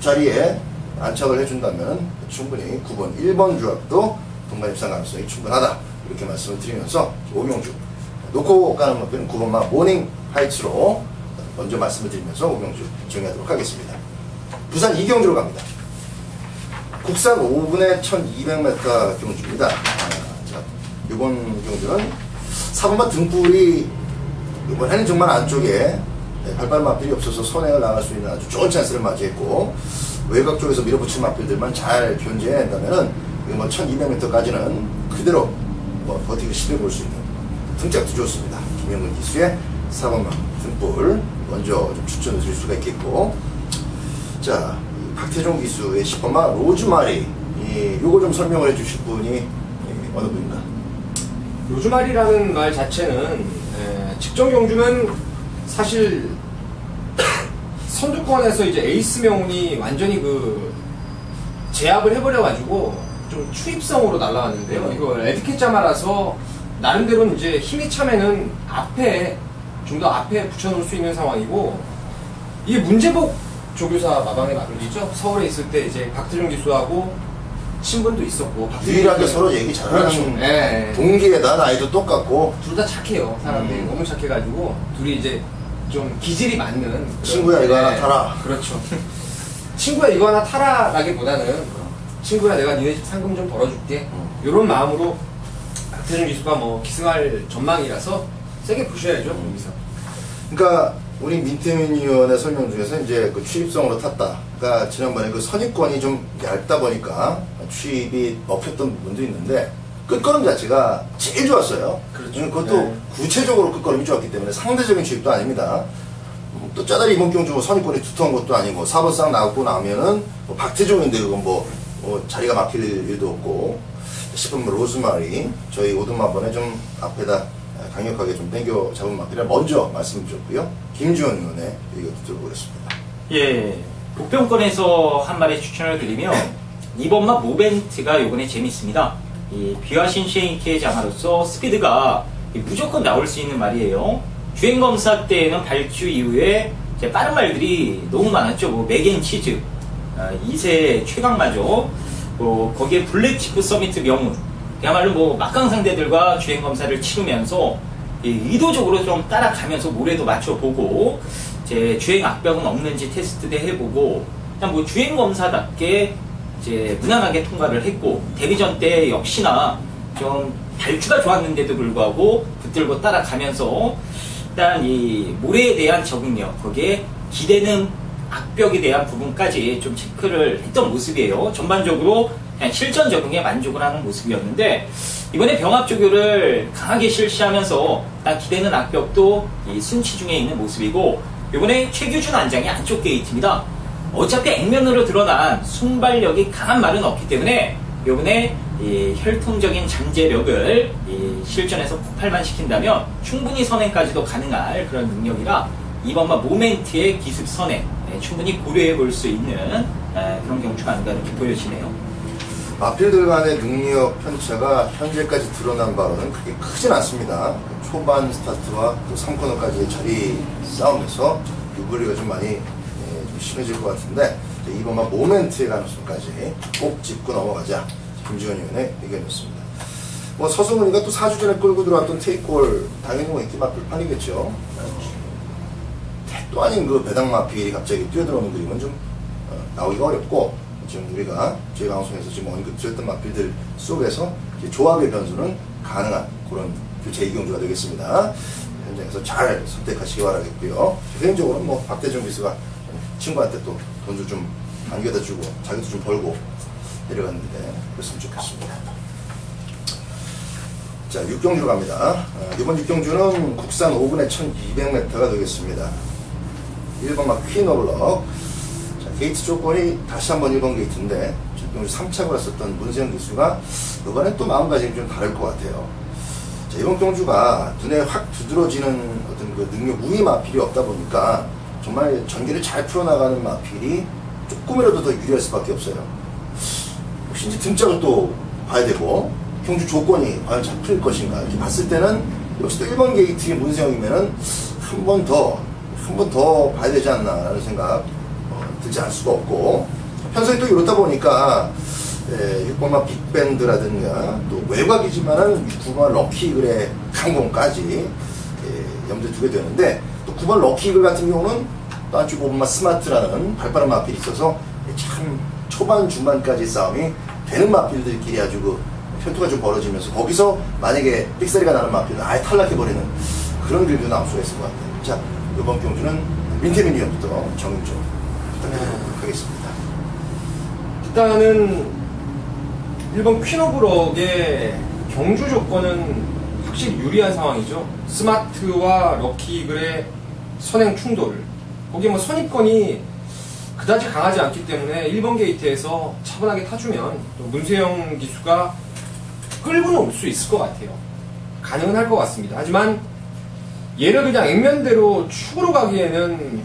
자리에 안착을 해준다면 충분히 9번, 1번 조합도 동반 입상 가능성이 충분하다, 이렇게 말씀을 드리면서 오경주 놓고 가는 마필은 9번마 모닝 하이츠로 먼저 말씀을 드리면서 오경주 정리하도록 하겠습니다. 부산 이경주로 갑니다. 국산 5분의 1200m 경주입니다. 자, 이번 경주는 4번마 등불이 이번에는 정말 안쪽에 발발 마필이 없어서 선행을 나갈 수 있는 아주 좋은 찬스를 맞이했고, 외곽 쪽에서 밀어붙인 마필들만 잘 견제한다면은 뭐 1200m까지는 그대로 뭐 버티기 시도해 볼 수 있는 등짝도 좋습니다. 김영근 기수의 4번마 등불 먼저 좀 추천을 드릴 수가 있겠고, 자, 박태종 기수의 10번마 로즈마리, 요거 좀 설명을 해주실 분이 어느 분인가? 로즈마리라는 말 자체는 직전 경주는 사실 선두권에서 이제 에이스 명운이 완전히 그 제압을 해버려가지고 좀 추입성으로 날라왔는데요. 이거 에티켓자 말아서 나름대로는 이제 힘이 차면은 앞에 좀 더 앞에 붙여놓을 수 있는 상황이고, 이게 문제복 조교사 마방의 마필이죠. 서울에 있을 때 이제 박태종 기수하고 친분도 있었고, 유일하게 서로 얘기 잘하는, 그렇죠. 동기에다 나이도 똑같고 둘 다 착해요. 사람들이 너무 착해가지고 둘이 이제 좀 기질이 맞는 친구야 이거 하나 타라. 그렇죠. 친구야 이거 하나 타라라기보다는 친구야 내가 니네 집 상금 좀 벌어줄게, 이런 마음으로 박태종 기수가 뭐 기승할 전망이라서 세게 푸셔야죠. 거기서. 그러니까 우리 민태민 의원의 설명 중에서 이제 그 취입성으로 탔다가 지난번에 그 선입권이 좀 얇다 보니까 취입이 먹혔던 부분도 있는데 끝걸음 자체가 제일 좋았어요. 그렇죠. 그것도 네. 구체적으로 끝걸음이 좋았기 때문에 상대적인 취입도 아닙니다. 또 짜다리 이번 경주 뭐 선입권이 두터운 것도 아니고 4번 쌍 나오고 나면은 뭐 박태종인데 그건 뭐 자리가 막힐 일도 없고 싶은 로즈마리 저희 오두마번에 좀 앞에다 강력하게 좀 당겨 잡은 마피를 먼저 말씀드렸고요. 김주현 의원의 얘기도 들어보겠습니다. 예, 복병권에서 한 마리 추천을 드리면 이번만 모멘트가 이번에 재밌습니다. 이 비화신 쉐이키의 장화로서 스피드가 무조건 나올 수 있는 말이에요. 주행검사 때는 발주 이후에 이제 빠른 말들이 너무 많았죠. 뭐 맥앤치즈, 2세 최강마죠. 거기에 블랙치프 서미트 명운, 그야말로 뭐 막강 상대들과 주행검사를 치르면서 의도적으로 좀 따라가면서 모래도 맞춰보고 이제 주행 악병은 없는지 테스트도 해보고 그냥 뭐 주행검사답게 이제 무난하게 통과를 했고 데뷔전 때 역시나 좀 발주가 좋았는데도 불구하고 붙들고 따라가면서 일단 이 모래에 대한 적응력, 거기에 기대는 악벽에 대한 부분까지 좀 체크를 했던 모습이에요. 전반적으로 그냥 실전 적응에 만족을 하는 모습이었는데 이번에 병합 조교를 강하게 실시하면서 일단 기대는 악벽도 이 순치 중에 있는 모습이고 이번에 최규준 안장이 안쪽 게이트입니다. 어차피 액면으로 드러난 순발력이 강한 말은 없기 때문에 이번에 이 혈통적인 잠재력을 이 실전에서 폭발만 시킨다면 충분히 선행까지도 가능할 그런 능력이라 이번만 모멘트의 기습 선행 충분히 고려해 볼 수 있는 그런 경주가 아닌가 이렇게 보여지네요. 마필들 간의 능력 편차가 현재까지 드러난 바로는 그렇게 크진 않습니다. 초반 스타트와 또 3코너까지의 자리 싸움에서 유불리가 좀 많이 좀 심해질 것 같은데 이번만 모멘트의 가능성까지 꼭 짚고 넘어가자. 김지원 의원의 의견이었습니다. 뭐 서승훈이가 또 4주 전에 끌고 들어왔던 테이크골 당연히 뭐 인기 마필 판이겠죠. 택도 아닌 그 배당 마필이 갑자기 뛰어들어오는 그림은 좀 나오기가 어렵고 지금 우리가 저희 방송에서 지금 언급드렸던 마필들 속에서 조합의 변수는 가능한 그런 교체 이경주가 되겠습니다. 현장에서 잘 선택하시기 바라겠고요. 개인적으로는 뭐 박대중 기수가 친구한테 또 돈도 좀 안겨다 주고 자기도 좀 벌고 내려갔는데 그랬으면 좋겠습니다. 자, 6경주 갑니다. 이번 6경주는 국산 5분의 1200m가 되겠습니다. 1번 막 퀸오블럭. 자, 게이트 조건이 다시 한번 1번 게이트인데 6경주 3착을 했었던 문세영 기수가 이번엔 또 마음가짐이 좀 다를 것 같아요. 자, 이번 경주가 눈에 확 두드러지는 어떤 그 능력 우위 마필이 없다 보니까 정말 전기를 잘 풀어나가는 마필이 조금이라도 더 유리할 수밖에 없어요. 혹시 이제 등짝을 또 봐야 되고 경주 조건이 과연 잡힐 것인가 이렇게 봤을 때는 역시 또 1번 게이트의 문세영이면은 한 번 더 봐야 되지 않나라는 생각 들지 않을 수가 없고 편성이 또 이렇다 보니까 6번마 빅밴드라든가 또 외곽이지만은 9번 럭키이글의 강공까지 염두에 두게 되는데 또 9번 럭키이글 같은 경우는 또 한쪽 5번마 스마트라는 발빠른 마필이 있어서 참 초반 중반까지 싸움이 되는 마필들끼리 아주 그 혈투가 좀 벌어지면서 거기서 만약에 삑사리가 나는 마필은 아예 탈락해버리는 그런 길도 나올 수가 있을 것 같아요. 자, 이번 경주는 민태민 의원부터 정리 좀 부탁드리도록 하겠습니다. 일단은 1번 퀸오브럭의 경주 조건은 확실히 유리한 상황이죠. 스마트와 럭키이글의 선행 충돌, 거기에 뭐 선입권이 그다지 강하지 않기 때문에 1번 게이트에서 차분하게 타주면 또 문세영 기수가 끌고는 올 수 있을 것 같아요. 가능은 할 것 같습니다. 하지만 얘를 그냥 액면대로 축으로 가기에는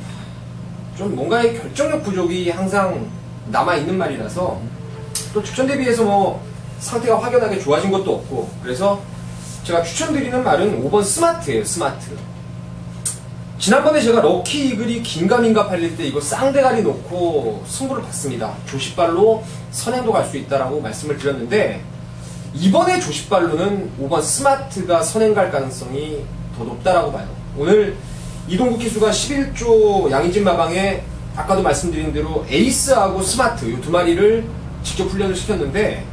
좀 뭔가의 결정력 부족이 항상 남아있는 말이라서 또 직전 대비해서 뭐 상태가 확연하게 좋아진 것도 없고 그래서 제가 추천드리는 말은 5번 스마트예요. 스마트. 지난번에 제가 럭키 이글이 긴가민가 팔릴 때 이거 쌍대가리 놓고 승부를 봤습니다. 조십발로 선행도 갈 수 있다라고 말씀을 드렸는데 이번에 조십발로는 5번 스마트가 선행 갈 가능성이 더 높다라고 봐요. 오늘 이동국 기수가 11조 양의진 마방에 아까도 말씀드린 대로 에이스하고 스마트 이 두 마리를 직접 훈련을 시켰는데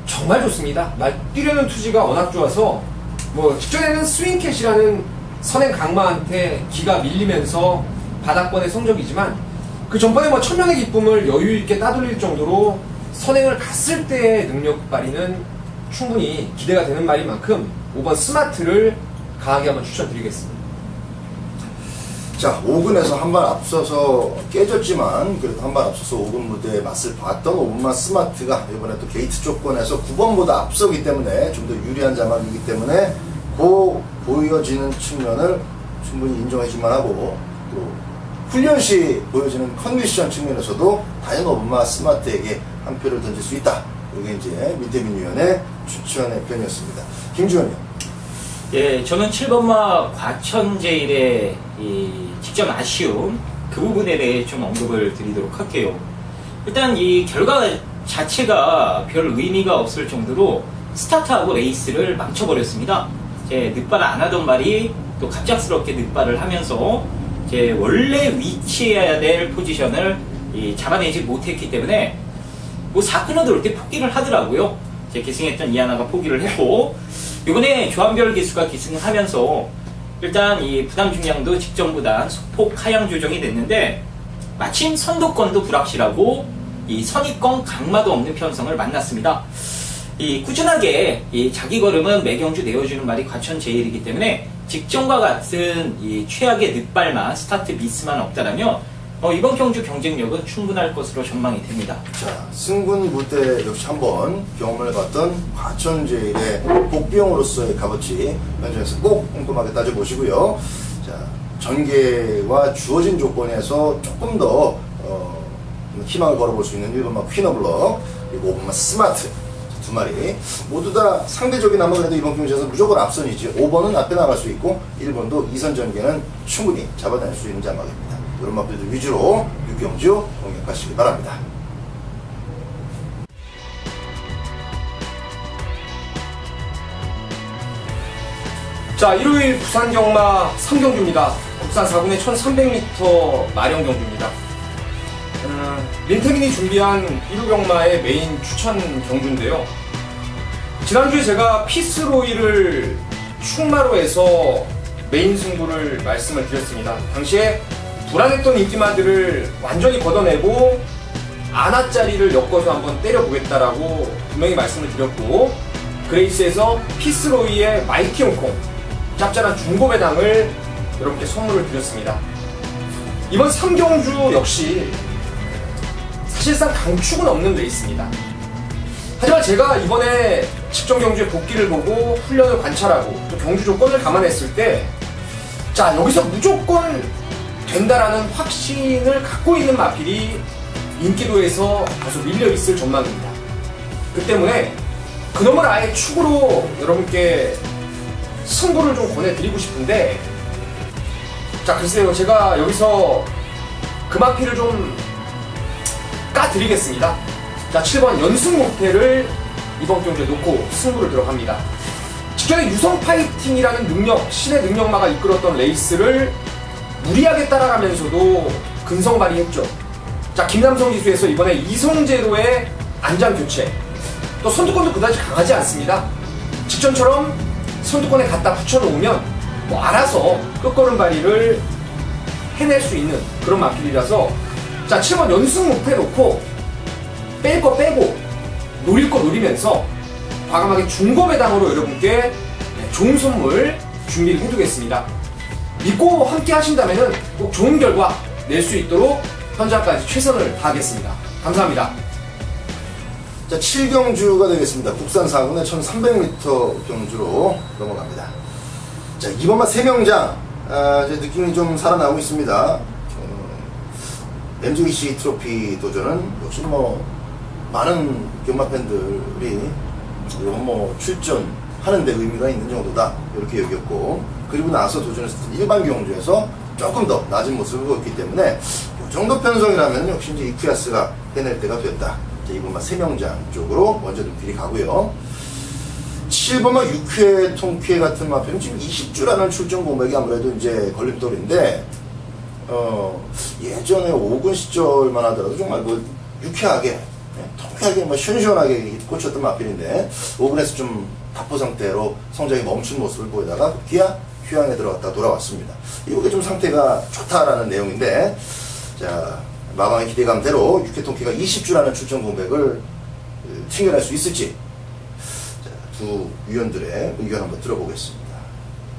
정말 좋습니다. 뛰려는 투지가 워낙 좋아서 뭐 직전에는 스윙캣이라는 선행 강마한테 기가 밀리면서 바닥권의 성적이지만 그 전번에 뭐 천년의 기쁨을 여유있게 따돌릴 정도로 선행을 갔을 때의 능력 발휘는 충분히 기대가 되는 말인 만큼 5번 스마트를 강하게 한번 추천드리겠습니다. 자, 5군에서 한 발 앞서서 깨졌지만 그래도 한 발 앞서서 5군 무대의 맛을 봤던 5분만 스마트가 이번에 또 게이트 조건에서 9번보다 앞서기 때문에 좀 더 유리한 자막이기 때문에 그 보여지는 측면을 충분히 인정해줄만 하고 또 훈련 시 보여지는 컨디션 측면에서도 다행 5분만 스마트에게 한 표를 던질 수 있다. 이게 이제 민태민 위원의 추천의 편이었습니다. 김주현이요. 예, 저는 7번마 과천제일의 이 직전 아쉬움 그 부분에 대해 좀 언급을 드리도록 할게요. 일단 이 결과 자체가 별 의미가 없을 정도로 스타트하고 레이스를 망쳐버렸습니다. 늑발 안 하던 말이 또 갑작스럽게 늑발을 하면서 원래 위치해야 될 포지션을 잡아내지 못했기 때문에 뭐 4코너 들어올 때 포기를 하더라고요. 기승했던 이하나가 포기를 했고 이번에 조한별 기수가 기승을 하면서 일단 이 부담 중량도 직전보다 소폭 하향 조정이 됐는데 마침 선두권도 불확실하고 이 선입권 강마도 없는 편성을 만났습니다. 이 꾸준하게 이 자기 걸음은 매경주 내어주는 말이 과천 제일이기 때문에 직전과 같은 이 최악의 늑발만 스타트 미스만 없다라면 이번 경주 경쟁력은 충분할 것으로 전망이 됩니다. 자, 승군 무대 역시 한번 경험을 봤던 과천제일의 복병으로서의 값어치 현장에서 꼭 꼼꼼하게 따져보시고요. 자, 전개와 주어진 조건에서 조금 더 희망을 걸어볼 수 있는 1번마 퀴너블럭 그리고 5번마 스마트 두 마리 모두 다 상대적인 아마 그래도 이번 경주에서 무조건 앞선이지 5번은 앞에 나갈 수 있고 1번도 2선 전개는 충분히 잡아낼 수 있는 자막입니다. 이런 마필들 위주로 6경주 공략하시기 바랍니다. 자, 일요일 부산 경마 3경주입니다. 국산 4군의 1300m 마령 경주입니다. 린태민이 준비한 1호 경마의 메인 추천 경주인데요. 지난주에 제가 피스로이를 충마로에서 메인 승부를 말씀을 드렸습니다. 당시에 불안했던 인기마들을 완전히 걷어내고 아나짜리를 엮어서 한번 때려보겠다라고 분명히 말씀을 드렸고 그레이스에서 피스로이의 마이티 홍콩 짭짤한 중고 배당을 여러분께 선물을 드렸습니다. 이번 3경주 역시 사실상 강축은 없는 레이스입니다. 하지만 제가 이번에 직전 경주의 복귀를 보고 훈련을 관찰하고 또 경주 조건을 감안했을 때 자, 여기서 무조건 된다라는 확신을 갖고 있는 마필이 인기도에서 다소 밀려있을 전망입니다. 그 때문에 그놈을 아예 축으로 여러분께 승부를 좀 권해드리고 싶은데 자, 글쎄요. 제가 여기서 그 마필을 좀 까드리겠습니다. 자, 7번 연승 목태를 이번 경주에 놓고 승부를 들어갑니다. 직전에 유성 파이팅이라는 능력, 신의 능력마가 이끌었던 레이스를 무리하게 따라가면서도 근성 발휘했죠. 자, 김남성 기수에서 이번에 이성제로의 안장 교체. 또 선두권도 그다지 강하지 않습니다. 직전처럼 선두권에 갖다 붙여놓으면 뭐 알아서 끝걸음 발휘를 해낼 수 있는 그런 마필이라서 자, 7번 연승 목태 놓고 뺄 거 빼고 노릴 거 노리면서 과감하게 중고 배당으로 여러분께 좋은 선물 준비를 해두겠습니다. 믿고 함께 하신다면 꼭 좋은 결과 낼 수 있도록 현장까지 최선을 다하겠습니다. 감사합니다. 자, 7경주가 되겠습니다. 국산 4군의 1300m 경주로 넘어갑니다. 자, 이번만 3명장 제 느낌이 좀 살아나고 있습니다. MGC 트로피 도전은 역시 뭐 많은 경마 팬들이 이건 뭐 출전하는 데 의미가 있는 정도다 이렇게 여겼고 그리고 나서 도전했을 때 일반 경주에서 조금 더 낮은 모습을 보였기 때문에 이 정도 편성이라면 역시 이제 이쿠야스가 해낼 때가 됐다. 이번만 3명장 쪽으로 먼저 눈길이 가고요. 7번만 6회 통쾌 같은 마표는 지금 20주라는 출전 공백이 아무래도 이제 걸림돌인데 예전에 5군 시절만 하더라도 정말 그 유쾌하게 통쾌하게 뭐 시원시원하게 꽂혔던 마필인데 5군에서 좀 답보 상태로 성장이 멈춘 모습을 보이다가 기아 휴양에 들어갔다 돌아왔습니다. 이게 좀 상태가 좋다라는 내용인데, 자, 마방의 기대감대로 육회통쾌가 20주라는 출전 공백을 튕겨낼 수 있을지, 자, 두 위원들의 의견 한번 들어보겠습니다.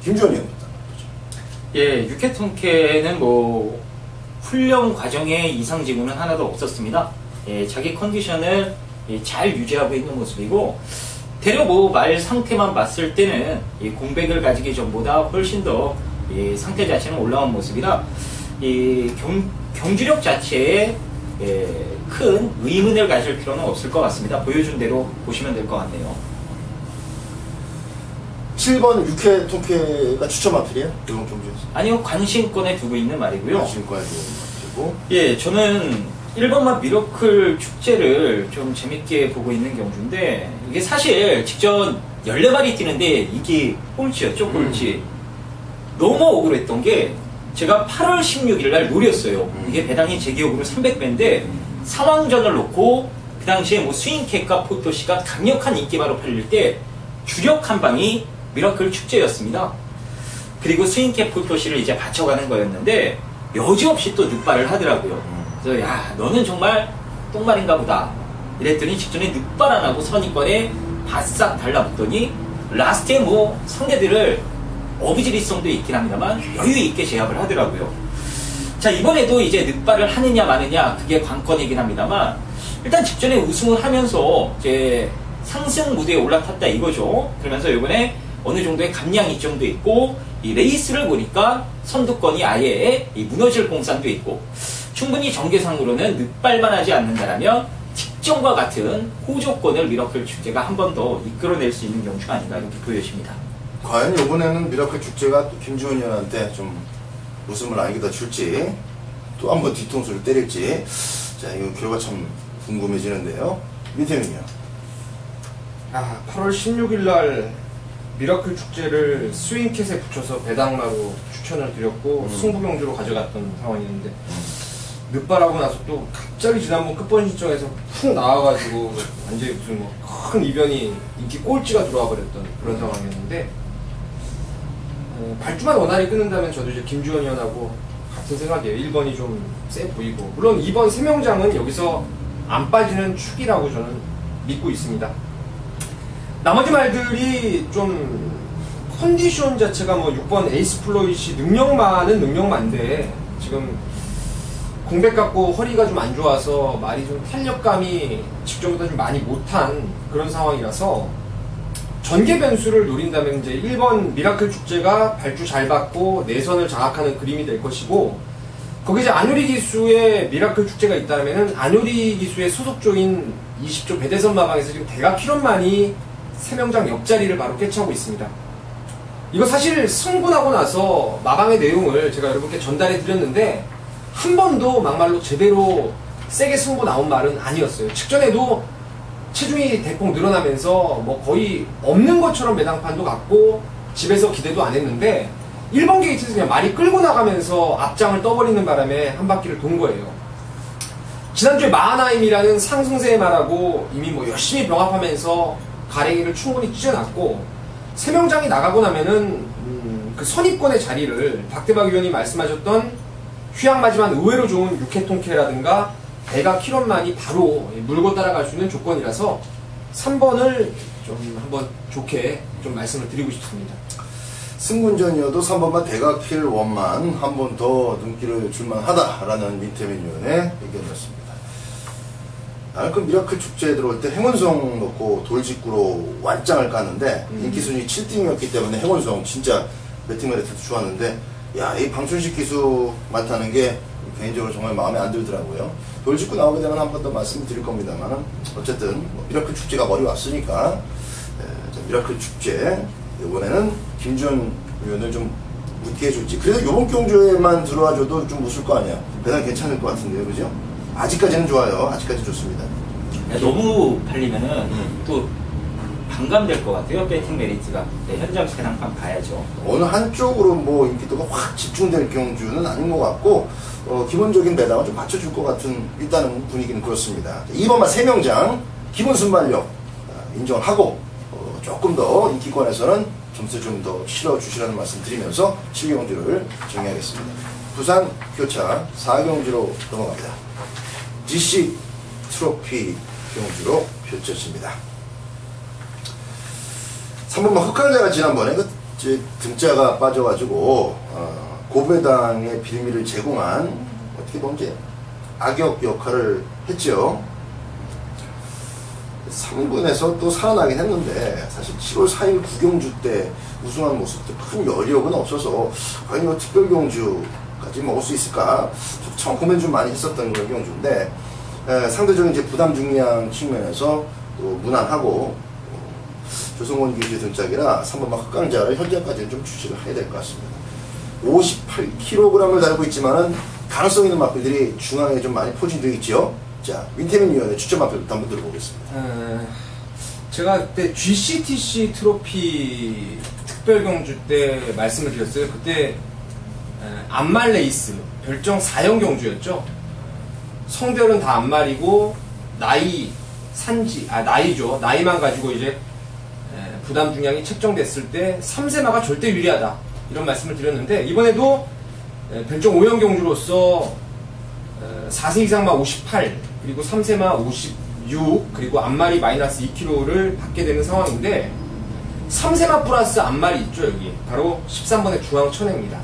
김주원 위원부터. 예, 육회통쾌는 뭐 훈련 과정에 이상 징후는 하나도 없었습니다. 예, 자기 컨디션을 잘 유지하고 있는 모습이고, 대략 뭐 말 상태만 봤을 때는 이 공백을 가지기 전보다 훨씬 더 상태 자체는 올라온 모습이라 이 경주력 자체에 큰 의문을 가질 필요는 없을 것 같습니다. 보여준 대로 보시면 될 것 같네요. 7번 육회통쾌가 추첨 앞이에요? 이번 경주에서? 아니요, 관심권에 두고 있는 말이고요. 관심권에 두고. 예, 저는 1번만 미러클 축제를 좀 재밌게 보고 있는 경주인데, 이게 사실 직전 14마리 뛰는데 이게 꼴찌였죠, 꼴찌. 너무 억울했던 게, 제가 8월 16일 날 노렸어요. 이게 배당이 제 기억으로 300배인데, 상황전을 놓고, 그 당시에 뭐 스윙캣과 포토시가 강력한 인기바로 팔릴 때, 주력 한 방이 미러클 축제였습니다. 그리고 스윙캣 포토시를 이제 받쳐가는 거였는데, 여지없이 또 늑발을 하더라고요. 그래서 야, 너는 정말 똥말인가 보다 이랬더니 직전에 늑발 안 하고 선입권에 바싹 달라붙더니 라스트에 뭐 상대들을 어비지리성도 있긴 합니다만 여유 있게 제압을 하더라고요. 자, 이번에도 이제 늑발을 하느냐 마느냐 그게 관건이긴 합니다만, 일단 직전에 우승을 하면서 이제 상승 무대에 올라탔다 이거죠. 그러면서 이번에 어느 정도의 감량 이점도 있고, 이 레이스를 보니까 선두권이 아예 무너질 공산도 있고, 충분히 정계상으로는 늑발만 하지 않는다라면 직전과 같은 호조권을 미러클 축제가 한 번 더 이끌어낼 수 있는 경주가 아닌가 이렇게 보여집니다. 과연 이번에는 미러클 축제가 또 김주원 위원한테 좀 웃음을 안겨다 줄지, 또 한 번 뒤통수를 때릴지, 자, 이거 결과 참 궁금해지는데요. 민태민이요. 8월 16일 날 미러클 축제를 스윙캣에 붙여서 배당마로 추천을 드렸고 승부경주로 가져갔던 상황이었는데, 늑발하고 나서 또 갑자기 지난번 끝번 신청에서 푹 나와가지고 완전히 무슨 뭐 큰 이변이 인기 꼴찌가 들어와 버렸던 그런 상황이었는데, 발주만 원활히 끊는다면 저도 이제 김주원 위원하고 같은 생각이에요. 1번이 좀 세 보이고, 물론 2번 세명장은 여기서 안 빠지는 축이라고 저는 믿고 있습니다. 나머지 말들이 좀 컨디션 자체가 뭐 6번 에이스 플로이시 능력만은 능력만데, 지금 공백 갖고 허리가 좀 안 좋아서 말이 좀 탄력감이 직전보다 좀 많이 못한 그런 상황이라서, 전개 변수를 노린다면 이제 1번 미라클 축제가 발주 잘 받고 내선을 장악하는 그림이 될 것이고, 거기 이제 안효리 기수의 미라클 축제가 있다면은 안효리 기수의 소속조인 20조 배대선 마방에서 지금 대각 킬런만이 3명장 옆자리를 바로 꿰차고 있습니다. 이거 사실 승분하고 나서 마방의 내용을 제가 여러분께 전달해 드렸는데, 한 번도 막말로 제대로 세게 승부 나온 말은 아니었어요. 직전에도 체중이 대폭 늘어나면서 뭐 거의 없는 것처럼 매당판도 갔고 집에서 기대도 안 했는데, 1번 게이트에서 그냥 말이 끌고 나가면서 앞장을 떠버리는 바람에 한 바퀴를 돈 거예요. 지난주에 마하나임이라는 상승세의 말하고 이미 뭐 열심히 병합하면서 가랭이를 충분히 찢어놨고, 3명장이 나가고 나면은 그 선입권의 자리를 박대박 위원이 말씀하셨던 휴양마지만 의외로 좋은 육회통쾌라든가 대각 킬런만이 바로 물고 따라갈 수 있는 조건이라서 3번을 좀 한번 좋게 좀 말씀을 드리고 싶습니다. 승군전이어도 3번만 대각 킬 원만 한 번 더 눈길을 줄만 하다라는 민태민 의원의 의견이었습니다. 나는 그 미라클 축제에 들어올 때 행운성 넣고 돌직구로 완장을 깠는데 인기순위 7등이었기 때문에 행운성 진짜 배팅 메리트도 좋았는데, 야, 이 방춘식 기수 맡다는 게 개인적으로 정말 마음에 안 들더라고요. 돌직구 나오게 되면 한 번 더 말씀드릴 겁니다만, 어쨌든 뭐 미라클 축제가 머리 왔으니까 미라클 축제 이번에는 김주원 의원을 좀 웃게 해줄지. 그래도 이번 경주에만 들어와줘도 좀 웃을 거 아니야. 배당 괜찮을 것 같은데요, 그죠? 아직까지는 좋아요. 아직까지 좋습니다. 너무 팔리면은 또 반감될 것 같아요. 배팅 메리트가. 네, 현장 배당판 가야죠. 어느 한쪽으로 뭐 인기도가 확 집중될 경주는 아닌 것 같고, 기본적인 배당은 좀 맞춰줄 것 같은 일단은 분위기는 그렇습니다. 2번만 3명장 기본 순발력 인정하고, 조금 더 인기권에서는 점수 좀 더 실어주시라는 말씀 드리면서 7경주를 정리하겠습니다. 부산 교차 4경주로 넘어갑니다. GC 트로피 경주로 펼쳐집니다. 3번만 흑강자가 지난번에 등자가 빠져가지고 고배당의 빌미를 제공한 어떻게 보면 이제 악역 역할을 했죠. 3군에서 또 살아나긴 했는데 사실 7월 4일 구경주 때 우승한 모습도 큰 여력은 없어서 과연 이거 특별경주까지 먹을 수 있을까 참 고민 좀 많이 했었던 그런 경주인데 상대적인 이제 부담 중량 측면에서 또 무난하고 조성원 기주 등짝이라 3번막 흑강자를 현재까지는 좀 주시를 해야 될 것 같습니다. 58kg을 달고 있지만은 가능성 있는 마필들이 중앙에 좀 많이 포진되어 있죠. 자, 민태민 위원의 추천 마필부터 한번 들어보겠습니다. 제가 그때 GCTC 트로피 특별경주 때 말씀을 드렸어요. 그때 안말 레이스 별정 4형 경주였죠. 성별은 다 안말이고 나이 나이죠. 나이만 가지고 이제 부담 중량이 책정됐을 때 3세마가 절대 유리하다 이런 말씀을 드렸는데 이번에도 별정 5형 경주로서 4세 이상마 58 그리고 3세마 56 그리고 앞말이 마이너스 2kg를 받게 되는 상황인데 3세마 플러스 앞말이 있죠. 여기 바로 13번의 중앙천혜입니다.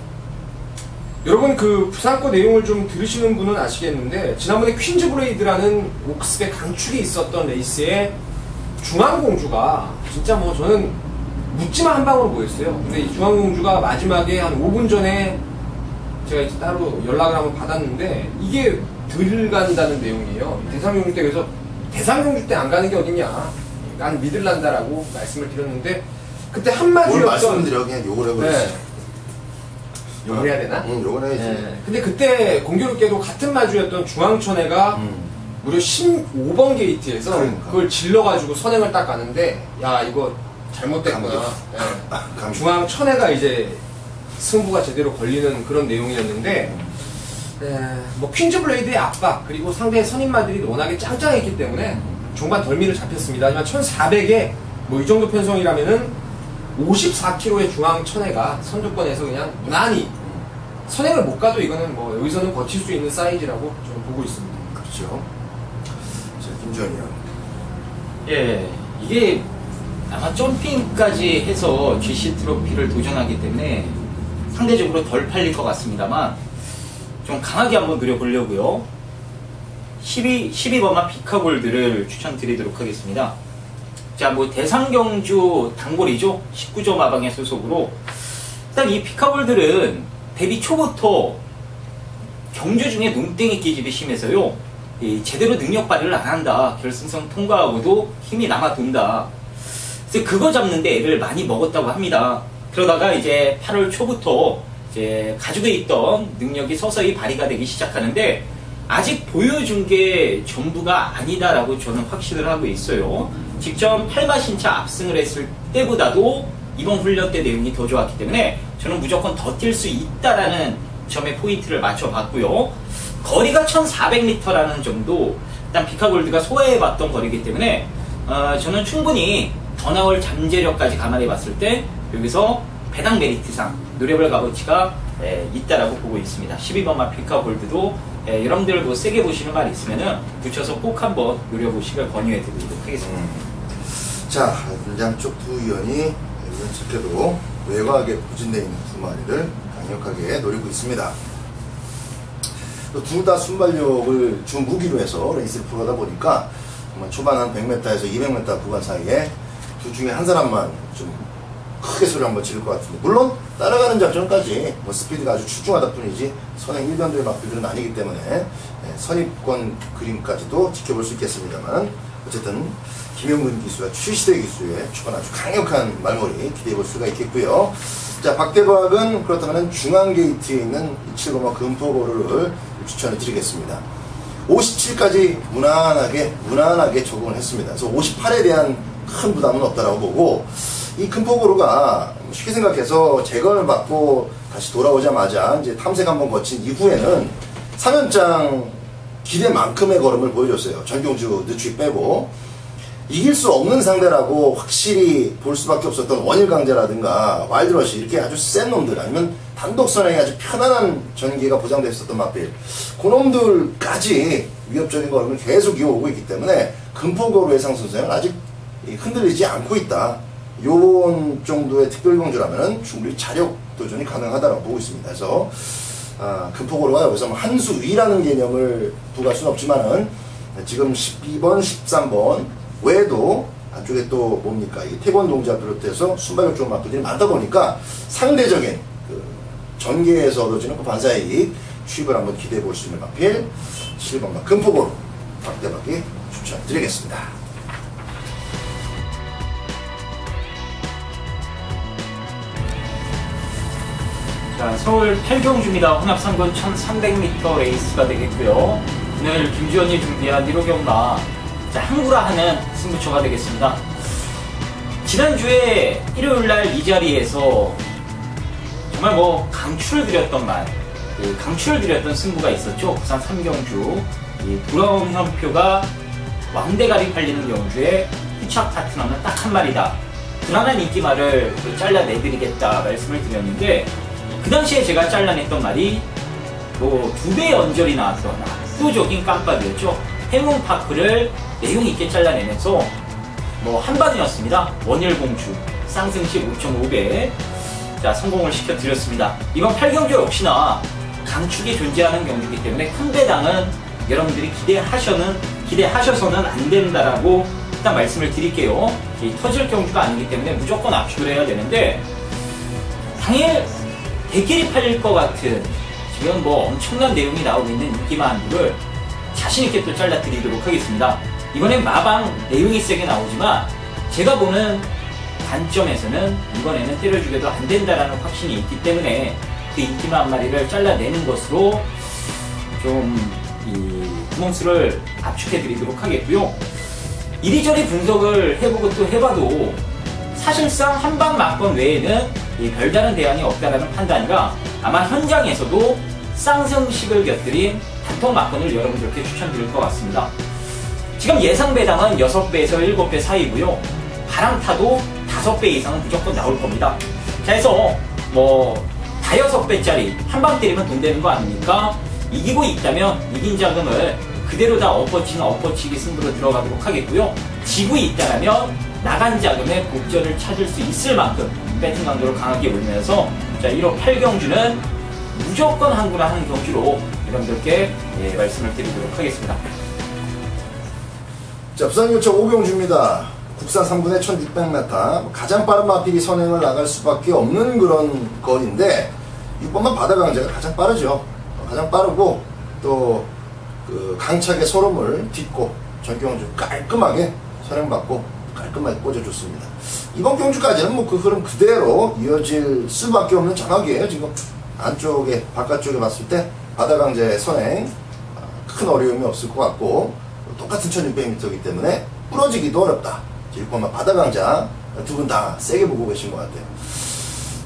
여러분 그 부산거 내용을 좀 들으시는 분은 아시겠는데 지난번에 퀸즈 브레이드라는 옥스의 강축이 있었던 레이스에 중앙공주가 진짜 뭐 저는 묻지마 한 방으로 보였어요. 근데 이 중앙공주가 마지막에 한 5분 전에 제가 이제 따로 연락을 한번 받았는데 이게 들간다는 내용이에요. 대상경주 때 그래서 대상경주 때 안 가는 게 어딨냐 난 믿을란다라고 말씀을 드렸는데 그때 한마디였던 말씀을 드려 그냥 욕을 해버렸어요. 네. 욕을 해야 되나? 응, 욕을 해야지. 네. 근데 그때 공교롭게도 같은 마주였던 중앙천혜가 무려 15번 게이트에서 그러니까. 그걸 질러가지고 선행을 딱 가는데 야 이거 잘못됐구나. 네. 중앙천혜가 이제 승부가 제대로 걸리는 그런 내용이었는데 뭐 퀸즈 블레이드의 압박 그리고 상대의 선임마들이 워낙에 짱짱했기 때문에 종반 덜미를 잡혔습니다. 하지만 1400에 뭐 이 정도 편성이라면은 54kg의 중앙천혜가 선두권에서 그냥 무난히 선행을 못 가도 이거는 뭐 여기서는 버틸 수 있는 사이즈라고 저는 보고 있습니다. 그렇죠. 자, 김주현이요. 예, 이게 아마 점핑까지 해서 GC 트로피를 도전하기 때문에 상대적으로 덜 팔릴 것 같습니다만 좀 강하게 한번 노려보려고요. 12버마 비카골드를 추천드리도록 하겠습니다. 자, 뭐 대상경주 단골이죠. 19점 마방의 소속으로 일단 이 피카볼들은 데뷔 초부터 경주 중에 농땡이 끼집이 심해서요. 제대로 능력 발휘를 안 한다. 결승선 통과하고도 힘이 남아 돈다. 그래서 그거 잡는데 애를 많이 먹었다고 합니다. 그러다가 이제 8월 초부터 이제 가지고 있던 능력이 서서히 발휘가 되기 시작하는데 아직 보여준 게 전부가 아니다라고 저는 확신을 하고 있어요. 직접 8마 신차 압승을 했을 때보다도 이번 훈련 때 내용이 더 좋았기 때문에 저는 무조건 더 뛸 수 있다라는 점에 포인트를 맞춰봤고요. 거리가 1400m라는 점도 일단 비카골드가 소화해봤던 거리이기 때문에 저는 충분히 더 나올 잠재력까지 감안해봤을 때 여기서 배당 메리트상 노려볼 값어치가 있다라고 보고 있습니다. 12번마 피카골드도 여러분들 뭐 세게 보시는 말 있으면은 붙여서 꼭 한번 노려보시길 권유해드리도록 하겠습니다. 자, 양쪽 두 의원이 우연찮게도 외곽에 포진되어 있는 두 마리를 강력하게 노리고 있습니다. 둘 다 순발력을 주 무기로 해서 레이스를 풀어가다 보니까 초반 한 100m에서 200m 구간 사이에 둘 중에 한 사람만 좀 크게 소리 한번 지를 것 같은데, 물론 따라가는 작전까지 뭐 스피드가 아주 출중하다 뿐이지 선행 일변도의 막비들은 아니기 때문에 선입권 그림까지도 지켜볼 수 있겠습니다만, 어쨌든 김영근 기수와 최시대 기수의 초반 아주 강력한 말머리 기대해볼 수가 있겠고요. 자, 박대박은 그렇다면 중앙 게이트에 있는 7번마 금포고를 추천해 드리겠습니다. 57까지 무난하게 적응을 했습니다. 그래서 58에 대한 큰 부담은 없다라고 보고, 이 금포고루가 쉽게 생각해서 제거를 받고 다시 돌아오자마자 이제 탐색 한번 거친 이후에는 3연장 기대만큼의 걸음을 보여줬어요. 전경주 늦추기 빼고. 이길 수 없는 상대라고 확실히 볼 수밖에 없었던 원일 강자라든가 와일드러시 이렇게 아주 센 놈들 아니면 단독 선행이 아주 편안한 전개가 보장되어 있었던 마필 그놈들까지 위협적인 걸음을 계속 이어오고 있기 때문에 금포고로 예상 선수는 아직 흔들리지 않고 있다. 요런 정도의 특별경주라면 충분히 자력 도전이 가능하다고 보고 있습니다. 그래서 금포고로가 여기서 뭐 한 수 위라는 개념을 부과할 수는 없지만은 지금 12번, 13번 외에도 안쪽에 또 뭡니까 이 태권 동작 비롯해서 순발력 좋은 마필들이 많다 보니까 상대적인 그 전개에서 얻어지는 그 반사의 이익 취입을 한번 기대해 볼 수 있는 마필 7번과 금포고로 박대박이 추천드리겠습니다. 자, 서울 8경주입니다. 혼합 3군 1300m 레이스가 되겠고요. 오늘 김주현이 준비한 1호 경마 항구라 하는 승부처가 되겠습니다. 지난주에 일요일날 이 자리에서 정말 뭐 강추를 드렸던 강추를 드렸던 승부가 있었죠. 부산 3경주 돌아온 현표가 왕대가리 팔리는 경주에 후착 파트너는 딱 한 마리다. 불안한 인기말을 잘라내드리겠다 말씀을 드렸는데 그 당시에 제가 잘라냈던 말이 뭐 2배의 언저리 나왔던 압도적인 깜빡이었죠. 행운파크를 내용 있게 잘라내면서 뭐 한방이었습니다. 원일공주 쌍승시 5.5배 자 성공을 시켜드렸습니다. 이번 8경주 역시나 강축이 존재하는 경주이기 때문에 큰 배당은 여러분들이 기대하셔서는 안 된다라고 일단 말씀을 드릴게요. 터질 경주가 아니기 때문에 무조건 압축을 해야 되는데 당일 대길이 팔릴 것 같은 지금 뭐 엄청난 내용이 나오고 있는 인기만두를 자신있게 또 잘라드리도록 하겠습니다. 이번엔 마방 내용이 세게 나오지만 제가 보는 관점에서는 이번에는 때려주게도 안 된다라는 확신이 있기 때문에 그 인기만 한 마리를 잘라내는 것으로 좀 이 구멍수를 압축해드리도록 하겠고요. 이리저리 분석을 해보고 또 해봐도 사실상 한방 막건 외에는 별다른 대안이 없다라는 판단이라 아마 현장에서도 쌍승식을 곁들인 단통 막건을 여러분들께 추천드릴 것 같습니다. 지금 예상 배당은 6배에서 7배 사이고요. 바람타도 5배 이상은 무조건 나올 겁니다. 자, 해서 뭐 다 6배짜리 한방 때리면 돈 되는 거 아닙니까? 이기고 있다면 이긴 자금을 그대로 다 엎어치기 승부로 들어가도록 하겠고요. 지고 있다면 나간 자금의 곡절을 찾을 수 있을 만큼 배팅 강도를 강하게 올리면서 자 1호 8경주는 무조건 항구를 하는 경주로 여러분들께 말씀을 드리도록 하겠습니다. 자, 부산 요청 5경주입니다. 국산 3분의 1600m 가장 빠른 마필이 선행을 나갈 수밖에 없는 그런 거리인데 6번만 바다강제가 가장 빠르죠. 가장 빠르고 또 그 강착의 서름을 딛고 전경주 깔끔하게 선행받고 깔끔하게 꽂아줬습니다. 이번 경주까지는 뭐 그 흐름 그대로 이어질 수밖에 없는 전화기예요. 지금 안쪽에 바깥쪽에 봤을 때 바다강제 선행 큰 어려움이 없을 것 같고 똑같은 1600m이기 때문에 부러지기도 어렵다. 6번만 바다강자 두 분 다 세게 보고 계신 것 같아요.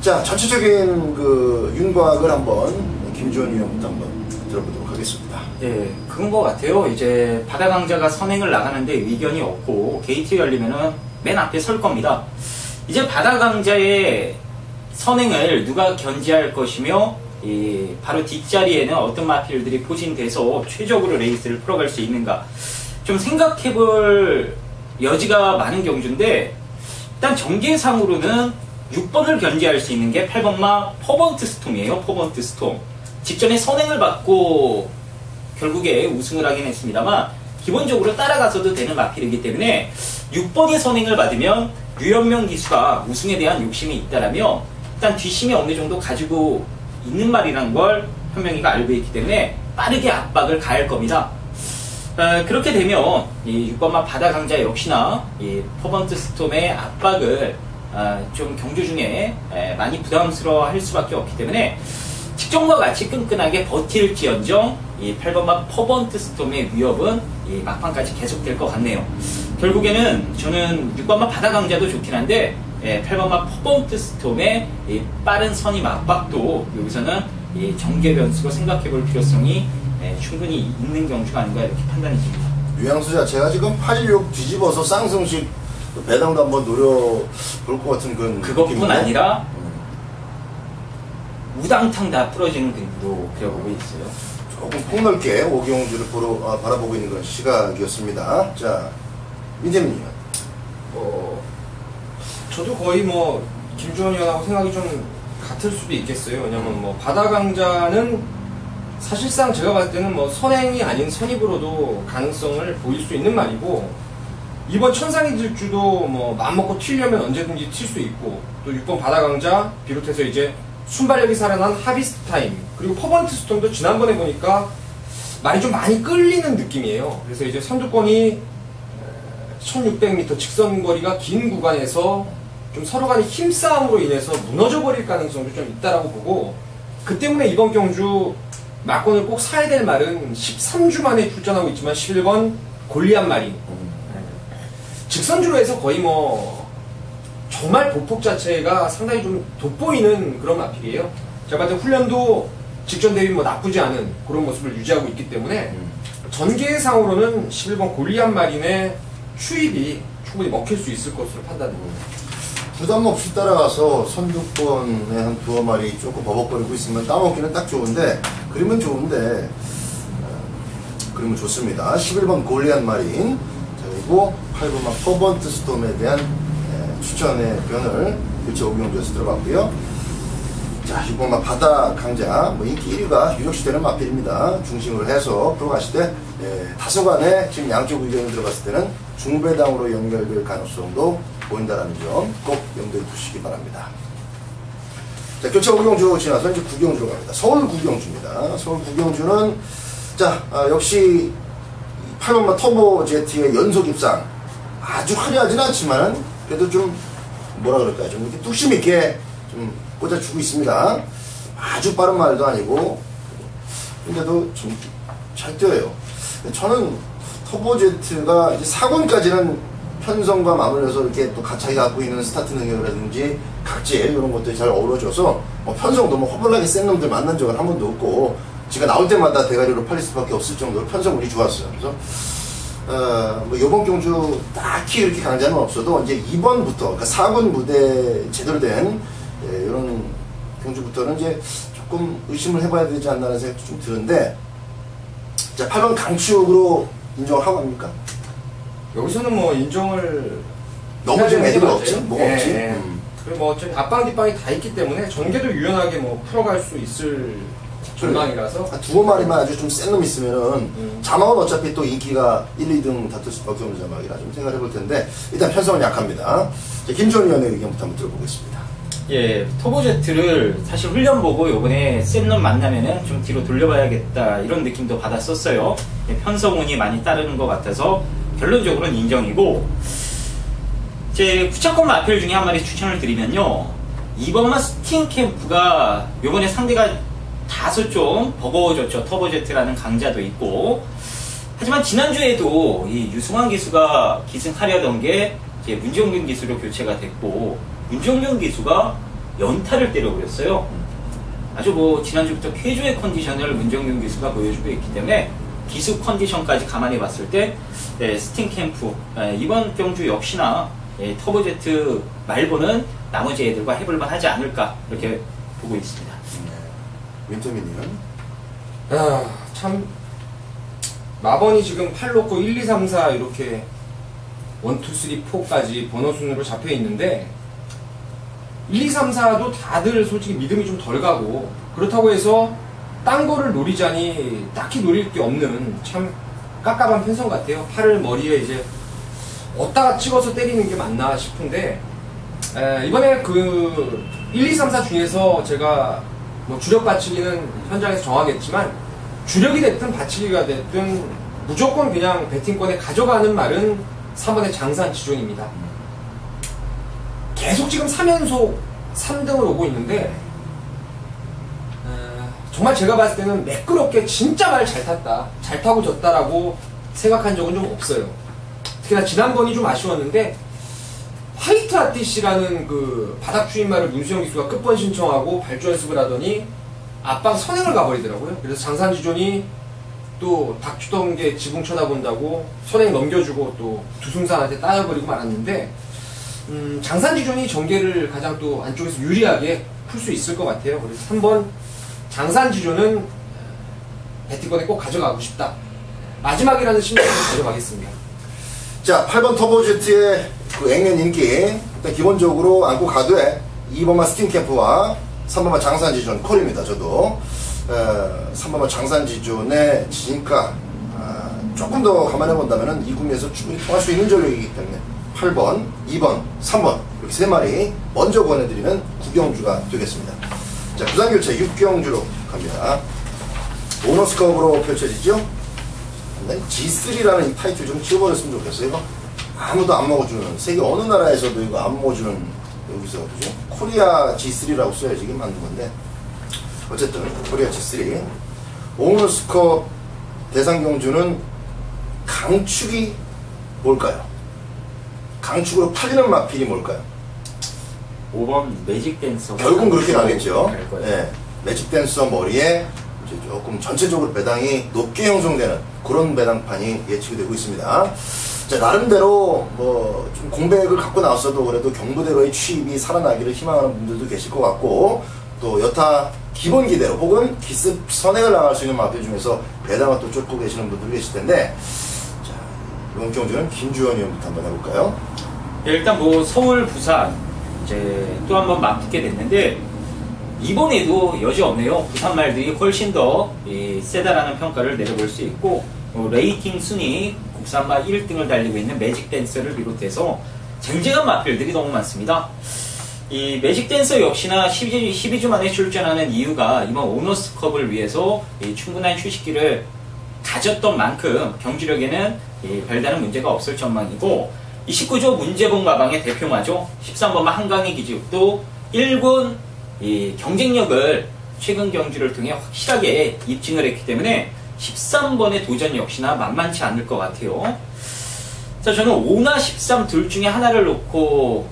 자, 전체적인 그 윤곽을 한번 김주원 위원부터 한번 들어보도록 하겠습니다. 예, 그런 것 같아요. 이제 바다강자가 선행을 나가는데 의견이 없고 게이트 열리면은 맨 앞에 설 겁니다. 이제 바다강자의 선행을 누가 견제할 것이며 바로 뒷자리에는 어떤 마필들이 포진돼서 최적으로 레이스를 풀어갈 수 있는가 좀 생각해볼 여지가 많은 경주인데 일단 전개상으로는 6번을 견제할 수 있는 게 8번마 퍼번트 스톰이에요. 퍼번트 스톰. 직전에 선행을 받고 결국에 우승을 하긴 했습니다만 기본적으로 따라가서도 되는 마필이기 때문에 6번이 선행을 받으면 류현명 기수가 우승에 대한 욕심이 있다라면 일단 뒷심이 어느 정도 가지고 있는 말이란 걸 현명이가 알고 있기 때문에 빠르게 압박을 가할 겁니다. 그렇게 되면 이 6번마 바다강자 역시나 이 퍼번트 스톰의 압박을 좀 경주 중에 많이 부담스러워 할 수밖에 없기 때문에 직전과 같이 끈끈하게 버틸지언정 이 8번마 퍼번트 스톰의 위협은 이 막판까지 계속될 것 같네요. 결국에는 저는 6번마 바다강자도 좋긴 한데 8번마 퍼번트 스톰의 이 빠른 선임 압박도 여기서는 이 전개 변수로 생각해 볼 필요성이 충분히 있는 경주가 아닌가 이렇게 판단이 됩니다. 뉘앙스 자체가 지금 86 뒤집어서 쌍승식 배당도 한번 노려볼 것 같은 그런 그것뿐 느낌인데? 아니라 우당탕 다 부러지는 그림도 그려보고 있어요. 조금 폭넓게 오경주를 바라보고 있는 그런 시각이었습니다. 자, 민재민님. 저도 거의 뭐 김주원 의원하고 생각이 좀 같을 수도 있겠어요. 왜냐면 뭐 바다강자는 사실상 제가 봤을 때는 뭐 선행이 아닌 선입으로도 가능성을 보일 수 있는 말이고, 이번 천상의 질주도 뭐 맘먹고 튀려면 언제든지 튈 수 있고, 또 6번 바다강자 비롯해서 이제 순발력이 살아난 하비스트 타임, 그리고 퍼번트 스톰도 지난번에 보니까 말이 좀 많이 끌리는 느낌이에요. 그래서 이제 선두권이 1600m 직선거리가 긴 구간에서 좀 서로 간의 힘싸움으로 인해서 무너져 버릴 가능성도 좀 있다라고 보고, 그 때문에 이번 경주 막권을 꼭 사야 될 말은 13주 만에 출전하고 있지만 11번 골리앗 마린. 직선주로 해서 거의 뭐 정말 보폭 자체가 상당히 좀 돋보이는 그런 마필이에요. 제가 봤을 때 훈련도 직전 대비 뭐 나쁘지 않은 그런 모습을 유지하고 있기 때문에 전개상으로는 11번 골리앗 마린의 추입이 충분히 먹힐 수 있을 것으로 판단됩니다. 부담 없이 따라가서 선두권에 한 두어 마리 조금 버벅거리고 있으면 따먹기는 딱 좋은데, 그림은 좋은데, 그림은 좋습니다. 11번 골리앗 마린, 자, 그리고 8번 퍼번트 스톰에 대한 추천의 변을 일체 오경주에서 들어봤고요. 자, 6번 바다 강자, 뭐 인기 1위가 유력시되는 마필입니다. 중심으로 해서 프로 가실 때 다소간에 지금 양쪽 의견을 들어봤을 때는 중배당으로 연결될 가능성도 보인다는 점 꼭 염두에 두시기 바랍니다. 자, 교체 오경주 지나서 이제 구경주로 갑니다. 서울 구경주입니다. 서울 구경주는 자, 역시 8번마 터보 제트의 연속 입상, 아주 화려하진 않지만 그래도 좀 뭐라 그럴까요? 좀 이렇게 뚝심 있게 좀 꽂아주고 있습니다. 아주 빠른 말도 아니고, 근데도 좀 잘 뛰어요. 저는 터보제트가 이제 4권까지는 편성과 마무리해서 이렇게 또 자기 갖고 있는 스타트 능력이라든지 각질 이런 것들이 잘 어우러져서 뭐 편성도 뭐 허벌나게 센 놈들 만난 적은 한 번도 없고, 제가 나올 때마다 대가리로 팔릴 수밖에 없을 정도로 편성운이 좋았어요. 그래서 뭐 이번 경주 딱히 이렇게 강자는 없어도 이제 2번부터, 그러니까 4군 무대 제대로 된 이런 경주부터는 이제 조금 의심을 해봐야 되지 않나는 생각도 좀 드는데, 자, 8번 강추역으로 인정을 하고 합니까? 여기서는 뭐 인정을 너무 지금 애들이 맞아요. 없지? 뭐가 네, 없지? 네. 그리고 뭐 어차피 앞방 뒷방이 다 있기 때문에 전개도 유연하게 뭐 풀어갈 수 있을 전망이라서. 두어 마리만 아주 좀 센 놈 있으면은 자막은 어차피 또 인기가 1, 2등 다툴 수밖에 없는 자막이라 좀 생각해 볼 텐데, 일단 편성은 약합니다. 자, 김주원 위원의 의견부터 한번 들어보겠습니다. 예, 터보제트를 사실 훈련 보고 요번에 쌤놈 만나면은 좀 뒤로 돌려봐야겠다 이런 느낌도 받았었어요. 예, 편성운이 많이 따르는 것 같아서 결론적으로는 인정이고, 제 구차권 마필 중에 한 마리 추천을 드리면요, 2번만 스팅캠프가 요번에 상대가 다소 좀 버거워졌죠. 터보제트라는 강자도 있고, 하지만 지난주에도 이 유승환 기수가 기승하려던 게 이제 문정균 기수로 교체가 됐고, 문정균 기수가 연타를 때려버렸어요. 아주 뭐 지난주부터 쾌조의 컨디션을 문정균 기수가 보여주고 있기 때문에 기수 컨디션까지 감안해 봤을 때 스팅캠프 이번 경주 역시나 터보제트 말고는 나머지 애들과 해볼만 하지 않을까 이렇게 보고 있습니다. 윈터민이요? 참 마번이 지금 8 놓고 1, 2, 3, 4 이렇게 1, 2, 3, 4까지 번호 순으로 잡혀 있는데, 1, 2, 3, 4도 다들 솔직히 믿음이 좀 덜 가고, 그렇다고 해서 딴 거를 노리자니 딱히 노릴 게 없는 참 깝깝한 편성 같아요. 팔을 머리에 이제 어디다가 찍어서 때리는 게 맞나 싶은데, 이번에 그 1, 2, 3, 4 중에서 제가 뭐 주력 받치기는 현장에서 정하겠지만, 주력이 됐든 받치기가 됐든 무조건 그냥 배팅권에 가져가는 말은 3번의 장산 지존입니다. 계속 지금 3연속 3등을 오고 있는데, 정말 제가 봤을 때는 매끄럽게 진짜 말 잘 탔다, 잘 타고 졌다라고 생각한 적은 좀 없어요. 특히나 지난번이 좀 아쉬웠는데, 화이트 아티시라는 그 바닥 추임말을 문수영 기수가 끝번 신청하고 발주 연습을 하더니 앞방 선행을 가버리더라고요. 그래서 장산지존이 또 닭 주던 게 지붕 쳐다본다고 선행 넘겨주고 또 두승산한테 따여버리고 말았는데 장산지존이 전개를 가장 또 안쪽에서 유리하게 풀 수 있을 것 같아요. 그래서 한번 장산지존은 배팅권에 꼭 가져가고 싶다. 마지막이라는 심리로 가져가겠습니다. 자, 8번 터보제트의 그 액면 인기 일단 기본적으로 안고 가되 2번만 스팀캠프와 3번만 장산지존 콜입니다. 저도 3번만 장산지존의 진가 조금 더 감안해 본다면 이 구미에서 충분히 통할 수 있는 전력이기 때문에 8번, 2번, 3번 이렇게 세 마리 먼저 권해드리는 9경주가 되겠습니다. 자, 부산교체 6경주로 갑니다. 오너스컵으로 펼쳐지죠. G3라는 이 타이틀 좀 지워버렸으면 좋겠어요. 이거 아무도 안 먹어주는, 세계 어느 나라에서도 이거 안 먹어주는, 여기서 그죠? 코리아 G3라고 써야지 이게 맞는 건데, 어쨌든 코리아 G3 오너스컵 대상경주는 강축이 뭘까요? 강축으로 팔리는 마필이 뭘까요? 5번 매직 댄서. 결국은 그렇게 가겠죠. 네. 네. 매직 댄서 머리에 이제 조금 전체적으로 배당이 높게 형성되는 그런 배당판이 예측이 되고 있습니다. 자, 나름대로 뭐 좀 공백을 갖고 나왔어도 그래도 경부대로의 취입이 살아나기를 희망하는 분들도 계실 것 같고, 또 여타 기본 기대로 혹은 기습 선행을 나갈 수 있는 마필 중에서 배당을 또 쫓고 계시는 분들이 계실 텐데, 자, 이번 경주는 김주현 의원부터 한번 해볼까요? 네, 일단 뭐 서울, 부산 이제 또 한 번 맞붙게 됐는데 이번에도 여지없네요. 부산 말들이 훨씬 더 세다라는 평가를 내려볼 수 있고, 레이팅 순위 국산마 1등을 달리고 있는 매직 댄서를 비롯해서 쟁쟁한 마필들이 너무 많습니다. 이 매직 댄서 역시나 12주 만에 출전하는 이유가 이번 오너스컵을 위해서 충분한 휴식기를 가졌던 만큼 경주력에는 별다른 문제가 없을 전망이고, 29조 문제봉 가방의 대표마죠. 13번마 한강의 기지국도 1군 경쟁력을 최근 경주를 통해 확실하게 입증을 했기 때문에 13번의 도전 역시나 만만치 않을 것 같아요. 자, 저는 5나 13 둘 중에 하나를 놓고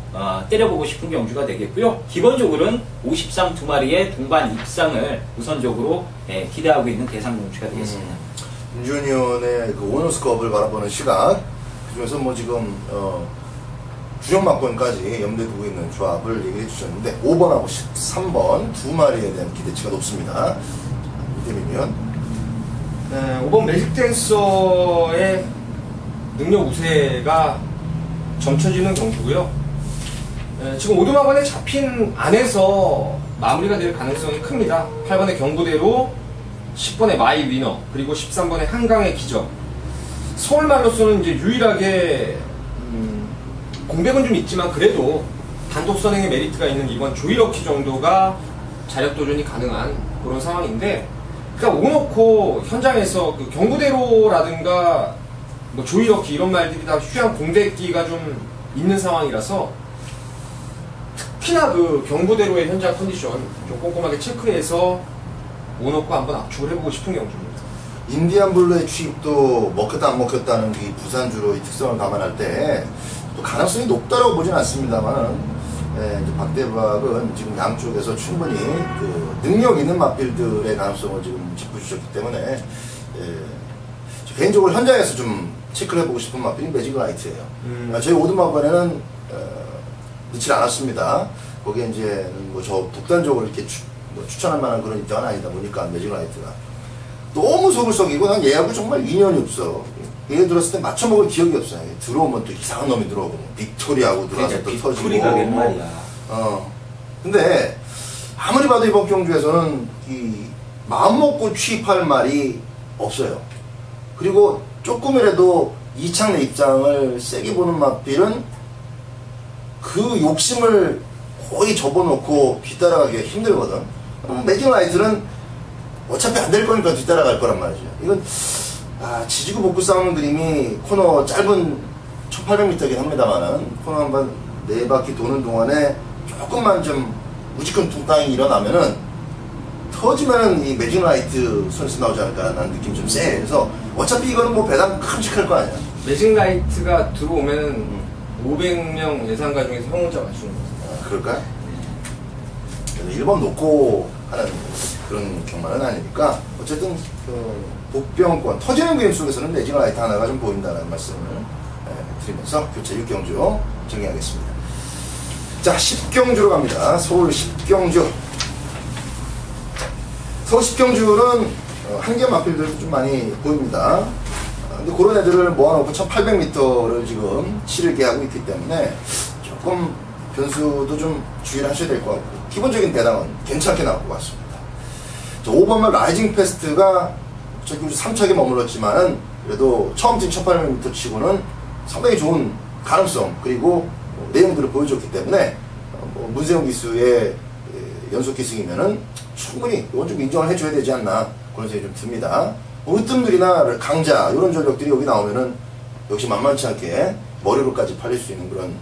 때려보고 싶은 경주가 되겠고요. 기본적으로는 53 두 마리의 동반 입상을 우선적으로 기대하고 있는 대상 경주가 되겠습니다. 김주현 의원의 그 오너스컵을 바라보는 시각, 그중에서 뭐 지금 주전막권까지 염두에 두고 있는 조합을 얘기해 주셨는데 5번하고 13번 두 마리에 대한 기대치가 높습니다. 이대민 의원. 네, 5번 매직 댄서의 능력 우세가 점쳐지는 경주고요. 지금 오두막원에 잡힌 안에서 마무리가 될 가능성이 큽니다. 8번의 경부대로, 10번의 마이 위너, 그리고 13번의 한강의 기적. 서울말로서는 이제 유일하게 공백은 좀 있지만 그래도 단독 선행의 메리트가 있는 이번 조이러키 정도가 자력 도전이 가능한 그런 상황인데, 그러니까 오놓고 현장에서 그 경부대로라든가 뭐 조이러키 이런 말들이 다 휴양 공백기가 좀 있는 상황이라서 특히나 그 경부대로의 현장 컨디션 좀 꼼꼼하게 체크해서 오놓고 한번 압축을 해보고 싶은 경주입니다. 인디안 블루의 취입도 먹혔다 안 먹혔다는 이 부산주로 이 특성을 감안할 때 또 가능성이 높다라고 보진 않습니다만, 이제 박대박은 지금 양쪽에서 충분히 그 능력 있는 마필들의 가능성을 지금 짚어주셨기 때문에 개인적으로 현장에서 좀 체크를 해보고 싶은 마필이 매직 라이트예요. 저희 오두막원에는 넣지 않았습니다. 거기에 이제 뭐 저 독단적으로 이렇게 추천할 만한 그런 입장은 아니다 보니까 매직 라이트가 너무 속을 썩이고 난 얘하고 정말 인연이 없어. 얘 들었을 때 맞춰먹을 기억이 없어요. 들어오면 또 이상한 놈이 들어오고 빅토리하고 들어와서 또 터지고. 빅토리가 웬 말이야. 근데 아무리 봐도 이번 경주에서는 이 마음 먹고 취입할 말이 없어요. 그리고 조금이라도 이창래 입장을 세게 보는 마필은 그 욕심을 거의 접어놓고 뒤따라가기가 힘들거든. 매직 라이트는 어차피 안 될 거니까 뒤따라갈 거란 말이죠. 이건 지지고 볶고 싸우는 그림이 코너 짧은 1800m긴 합니다만은 코너 한번 4바퀴 도는 동안에 조금만 좀 우직한 둥땅이 일어나면은 터지면은 이 매직 라이트 선수 나오지 않을까라는 느낌이 좀 세. 그래서 어차피 이거는 뭐 배당 큼직할 거 아니야. 매직 라이트가 들어오면 500명 예상가 중에서 형 혼자 맞추는 거죠. 그럴까요? 1번 놓고 하는 그런 경마는 아니니까 어쨌든 복병권 터지는 그림 속에서는 레징 라이트 하나가 좀 보인다는 말씀을 드리면서 교체 6경주 정리하겠습니다. 자, 10경주로 갑니다. 서울 10경주. 서울 10경주는 한개 마필들도 좀 많이 보입니다. 근데 그런 애들을 모아놓고 1800m를 지금 치르게 하고 있기 때문에 조금 변수도 좀 주의를 하셔야 될 것 같고, 기본적인 배당은 괜찮게 나올 것 같습니다. 5번만 라이징 페스트가 저기 3착에 머물렀지만은 그래도 처음 뛴 1800m 치고는 상당히 좋은 가능성 그리고 내용들을 보여줬기 때문에 문세영 기수의 연속 기승이면은 충분히 이건 좀 인정을 해줘야 되지 않나 그런 생각이 좀 듭니다. 으뜸들이나 강자 이런 전력들이 여기 나오면은 역시 만만치 않게 머리로까지 팔릴 수 있는 그런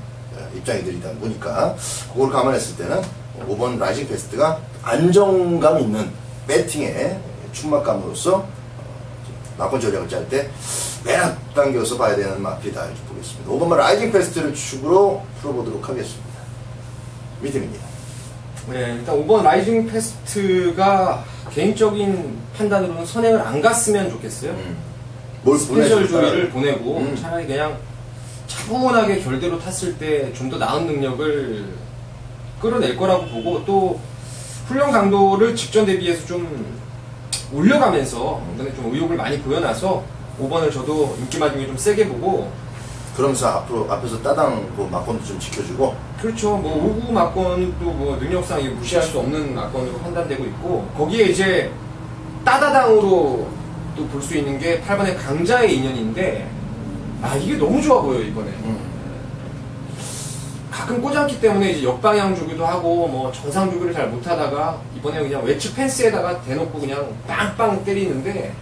입장이들이다 보니까 그걸 감안했을 때는 5번 라이징 페스트가 안정감 있는 배팅의 충막감으로서 막권 전략을 짤 때 맨 앞당겨서 봐야 되는 마필이다 이렇게 보겠습니다. 5번만 라이징 페스트를 축으로 풀어보도록 하겠습니다. 믿음입니다. 네, 일단 5번 라이징 페스트가 개인적인 판단으로는 선행을 안 갔으면 좋겠어요. 뭘 스페셜 조이를 보내고 차라리 그냥 차분하게 결대로 탔을 때 좀 더 나은 능력을 끌어낼 거라고 보고, 또 훈련 강도를 직전 대비해서 좀 올려가면서 이번에 좀 의욕을 많이 보여놔서 5번을 저도 인기마중에 좀 세게 보고, 그러면서 앞에서 따당 막권도 좀 지켜주고, 그렇죠. 뭐 5구 막권도 뭐 능력상 무시할 수 없는 막권으로 판단되고 있고, 거기에 이제 따다당으로 또 볼 수 있는 게 8번의 강자의 인연인데, 아 이게 너무 좋아 보여요 이번에. 가끔 꽂았기 때문에 이제 역방향 주기도 하고 뭐 정상 주기를 잘 못하다가 이번에 그냥 외측 펜스에다가 대놓고 그냥 빵빵 때리는데,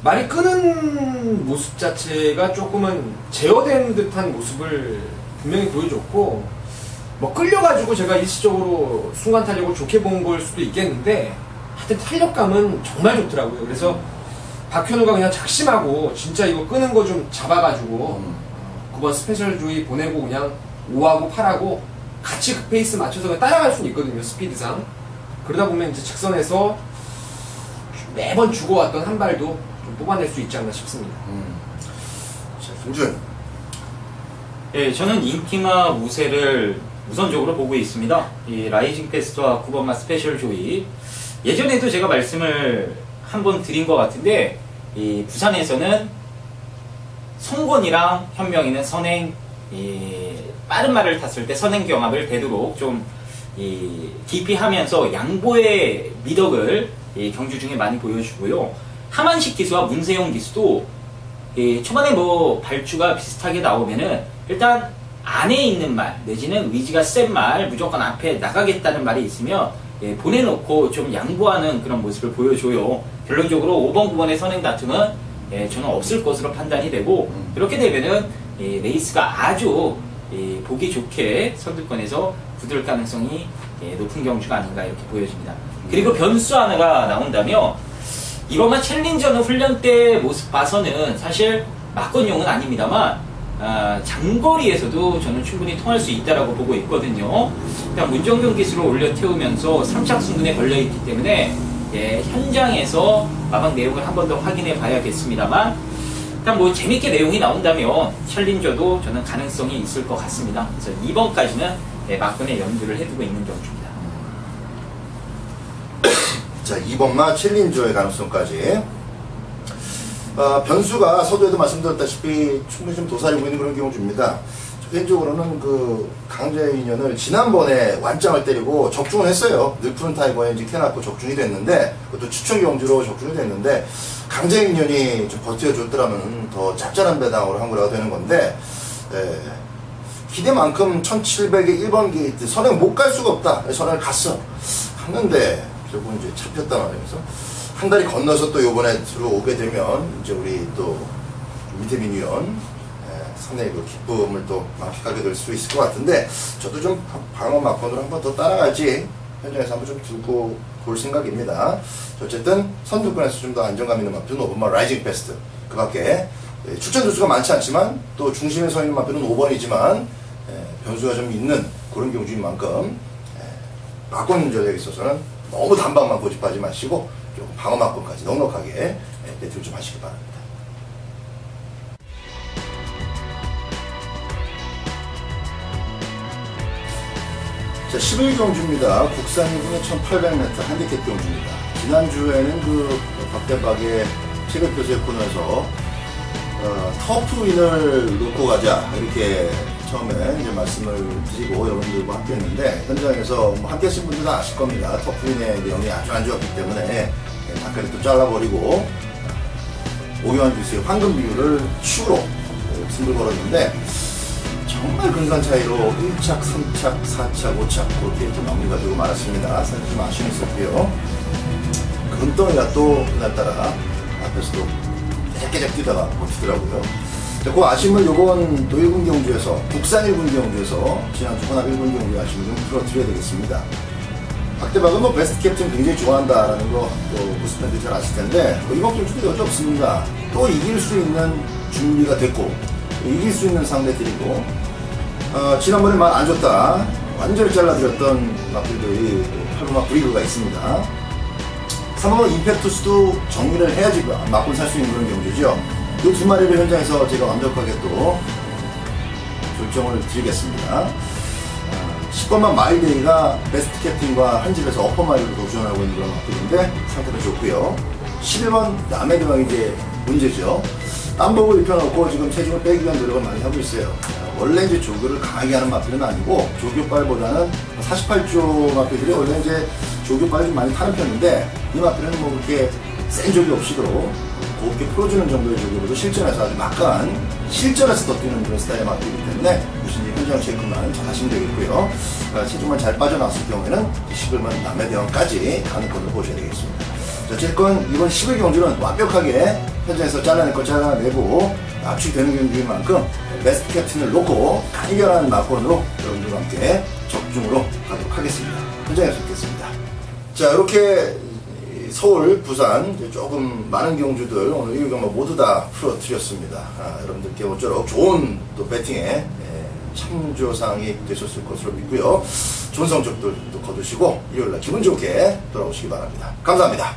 말이 끄는 모습 자체가 조금은 제어된 듯한 모습을 분명히 보여줬고, 뭐 끌려가지고 제가 일시적으로 순간 탄력을 좋게 본 걸 수도 있겠는데, 하여튼 탄력감은 정말 좋더라고요. 그래서 박현우가 그냥 작심하고 진짜 이거 끄는 거 좀 잡아가지고 9번 스페셜 조이 보내고 그냥 5하고 8하고 같이 그 페이스 맞춰서 그냥 따라갈 수는 있거든요, 스피드상. 그러다 보면 이제 직선에서 매번 죽어왔던 한 발도 좀 뽑아낼 수 있지 않나 싶습니다. 자, 김준. 예, 저는 인기마 우세를 우선적으로 보고 있습니다. 이 라이징 페스트와 9번마 스페셜 조이. 예전에도 제가 말씀을 한번 드린 것 같은데, 이 부산에서는 송건이랑 현명이는 선행, 빠른 말을 탔을 때 선행 경합을 되도록 좀 깊이 하면서 양보의 미덕을 경주 중에 많이 보여주고요. 하만식 기수와 문세용 기수도 초반에 뭐 발주가 비슷하게 나오면은 일단 안에 있는 말 내지는 의지가 센 말, 무조건 앞에 나가겠다는 말이 있으면 보내놓고 좀 양보하는 그런 모습을 보여줘요. 결론적으로 5번, 9번의 선행 다툼은 저는 없을 것으로 판단이 되고, 그렇게 되면은 레이스가 아주 보기 좋게 선두권에서 굳을 가능성이 높은 경주가 아닌가 이렇게 보여집니다. 그리고 변수 하나가 나온다면, 이번만 챌린저는 훈련 때 모습 봐서는 사실 막건용은 아닙니다만 장거리에서도 저는 충분히 통할 수 있다라고 보고 있거든요. 일단 문정경 기수로 올려 태우면서 3착 승분에 걸려있기 때문에 현장에서 마방 내용을 한 번 더 확인해 봐야겠습니다만, 일단 뭐 재밌게 내용이 나온다면 챌린저도 저는 가능성이 있을 것 같습니다. 그래서 2번까지는 막건에 연두를 해두고 있는 경주입니다. 자, 2번마 챌린저의 가능성까지. 변수가 서두에도 말씀드렸다시피 충분히 좀 도사리고 있는 그런 경주입니다. 개인적으로는 그 강자의 인연을 지난번에 완장을 때리고 적중을 했어요. 늘푸른 타이거에 이제 캐놨고 적중이 됐는데, 그것도 추천 경주로 적중이 됐는데, 강자의 인연이 좀 버텨줬더라면 더 짭짤한 배당으로 한 거라고 되는 건데, 기대만큼 1700의 1번 게이트 선행 못 갈 수가 없다. 선행을 갔는데 결국은 이제 잡혔단 말이면서 한 다리 건너서 또 요번에 들어오게 되면 이제 우리 또 민태민 위원 상당히 그 기쁨을 또 만끽하게 될 수 있을 것 같은데, 저도 좀 방어 막판으로 한 번 더 따라갈지 현장에서 한번 좀 두고 볼 생각입니다. 어쨌든 선두권에서 좀 더 안정감 있는 마표는 5번마 라이징 페스트, 그 밖에 출전 두수가 많지 않지만 또 중심에 서 있는 마표는 5번이지만 변수가 좀 있는 그런 경주인 만큼 막권 전략에 있어서는 너무 단박만 고집하지 마시고 조금 방어막권까지 넉넉하게 배틀을 좀 하시기 바랍니다. 자, 11경주입니다. 국산 1분에 1800m 핸디캡 경주입니다. 지난주에는 그 박대박의 체급표세 코너에서 터프윈을 놓고 가자 이렇게 처음에 이제 말씀을 드리고 여러분들과 함께 했는데, 현장에서 뭐 함께 하신 분들은 아실 겁니다. 터프윈의 내용이 아주 안 좋았기 때문에 다크를 또 잘라버리고 오경환 기수의 황금 비율을 추로 승부를 걸었는데, 정말 근소한 차이로 1착, 3착, 4착, 5착 그렇게 좀 마무리가 많았습니다. 사실 좀 아쉬움이 있었고요. 금덩이가 또 그날따라 앞에서도 깨작깨작 뛰다가 버티더라고요. 그 아쉬움을 요번 또 1군 경주에서, 국산 1군 경주에서 지난주 혼합 1군 경주 아쉬움을 좀 풀어드려야 되겠습니다. 박대박은 뭐 베스트 캡틴 굉장히 좋아한다라는 거 또 무슨 팬들 잘 아실 텐데, 이번 경주도 여지 없습니다. 또 이길 수 있는 준비가 됐고 이길 수 있는 상대들이고, 지난번에 말 안 줬다 완전히 잘라드렸던 마필들이 8번마 브리그가 있습니다. 3번은 임팩투스도 정리를 해야지 맞고 살 수 있는 그런 경주죠. 이 두 마리를 현장에서 제가 완벽하게 또 결정을 드리겠습니다. 10번만 마일데이가 베스트 캡틴과 한 집에서 어퍼 마일로 도전하고 있는 그런 마필인데 상태가 좋고요. 11번 남의 대왕이 이제 문제죠. 땀복을 입혀놓고 지금 체중을 빼기 위한 노력을 많이 하고 있어요. 원래 이제 조교를 강하게 하는 마필은 아니고, 조교빨보다는 48조 마필들이 원래 이제 조교빨을 좀 많이 타는 편인데, 이 마필은 뭐 그렇게 센 조기 없이도 곱게 풀어주는 정도의 조교로도 실전에서 아주 막강한, 실전에서 더 뛰는 그런 스타일의 마필이기 때문에 무슨 현장 체크만 잘 하시면 되겠고요. 체중만 잘 빠져나왔을 경우에는 11만 남의 대왕까지 가는 걸로 보셔야 되겠습니다. 어쨌건 이번 10일 경주는 완벽하게 현장에서 잘라낼 거 잘라내고 압축되는 경주인 만큼 베스트 캡틴을 놓고 간결한 막권으로 여러분들과 함께 적중으로 가도록 하겠습니다. 현장에서 뵙겠습니다. 자, 이렇게 서울, 부산 조금 많은 경주들 오늘 1일 경마 모두 다 풀어드렸습니다. 여러분들께 모쪼록 좋은 또 배팅에 참조사항이 되셨을 것으로 믿고요. 좋은 성적들 또 거두시고 일요일날 기분 좋게 돌아오시기 바랍니다. 감사합니다.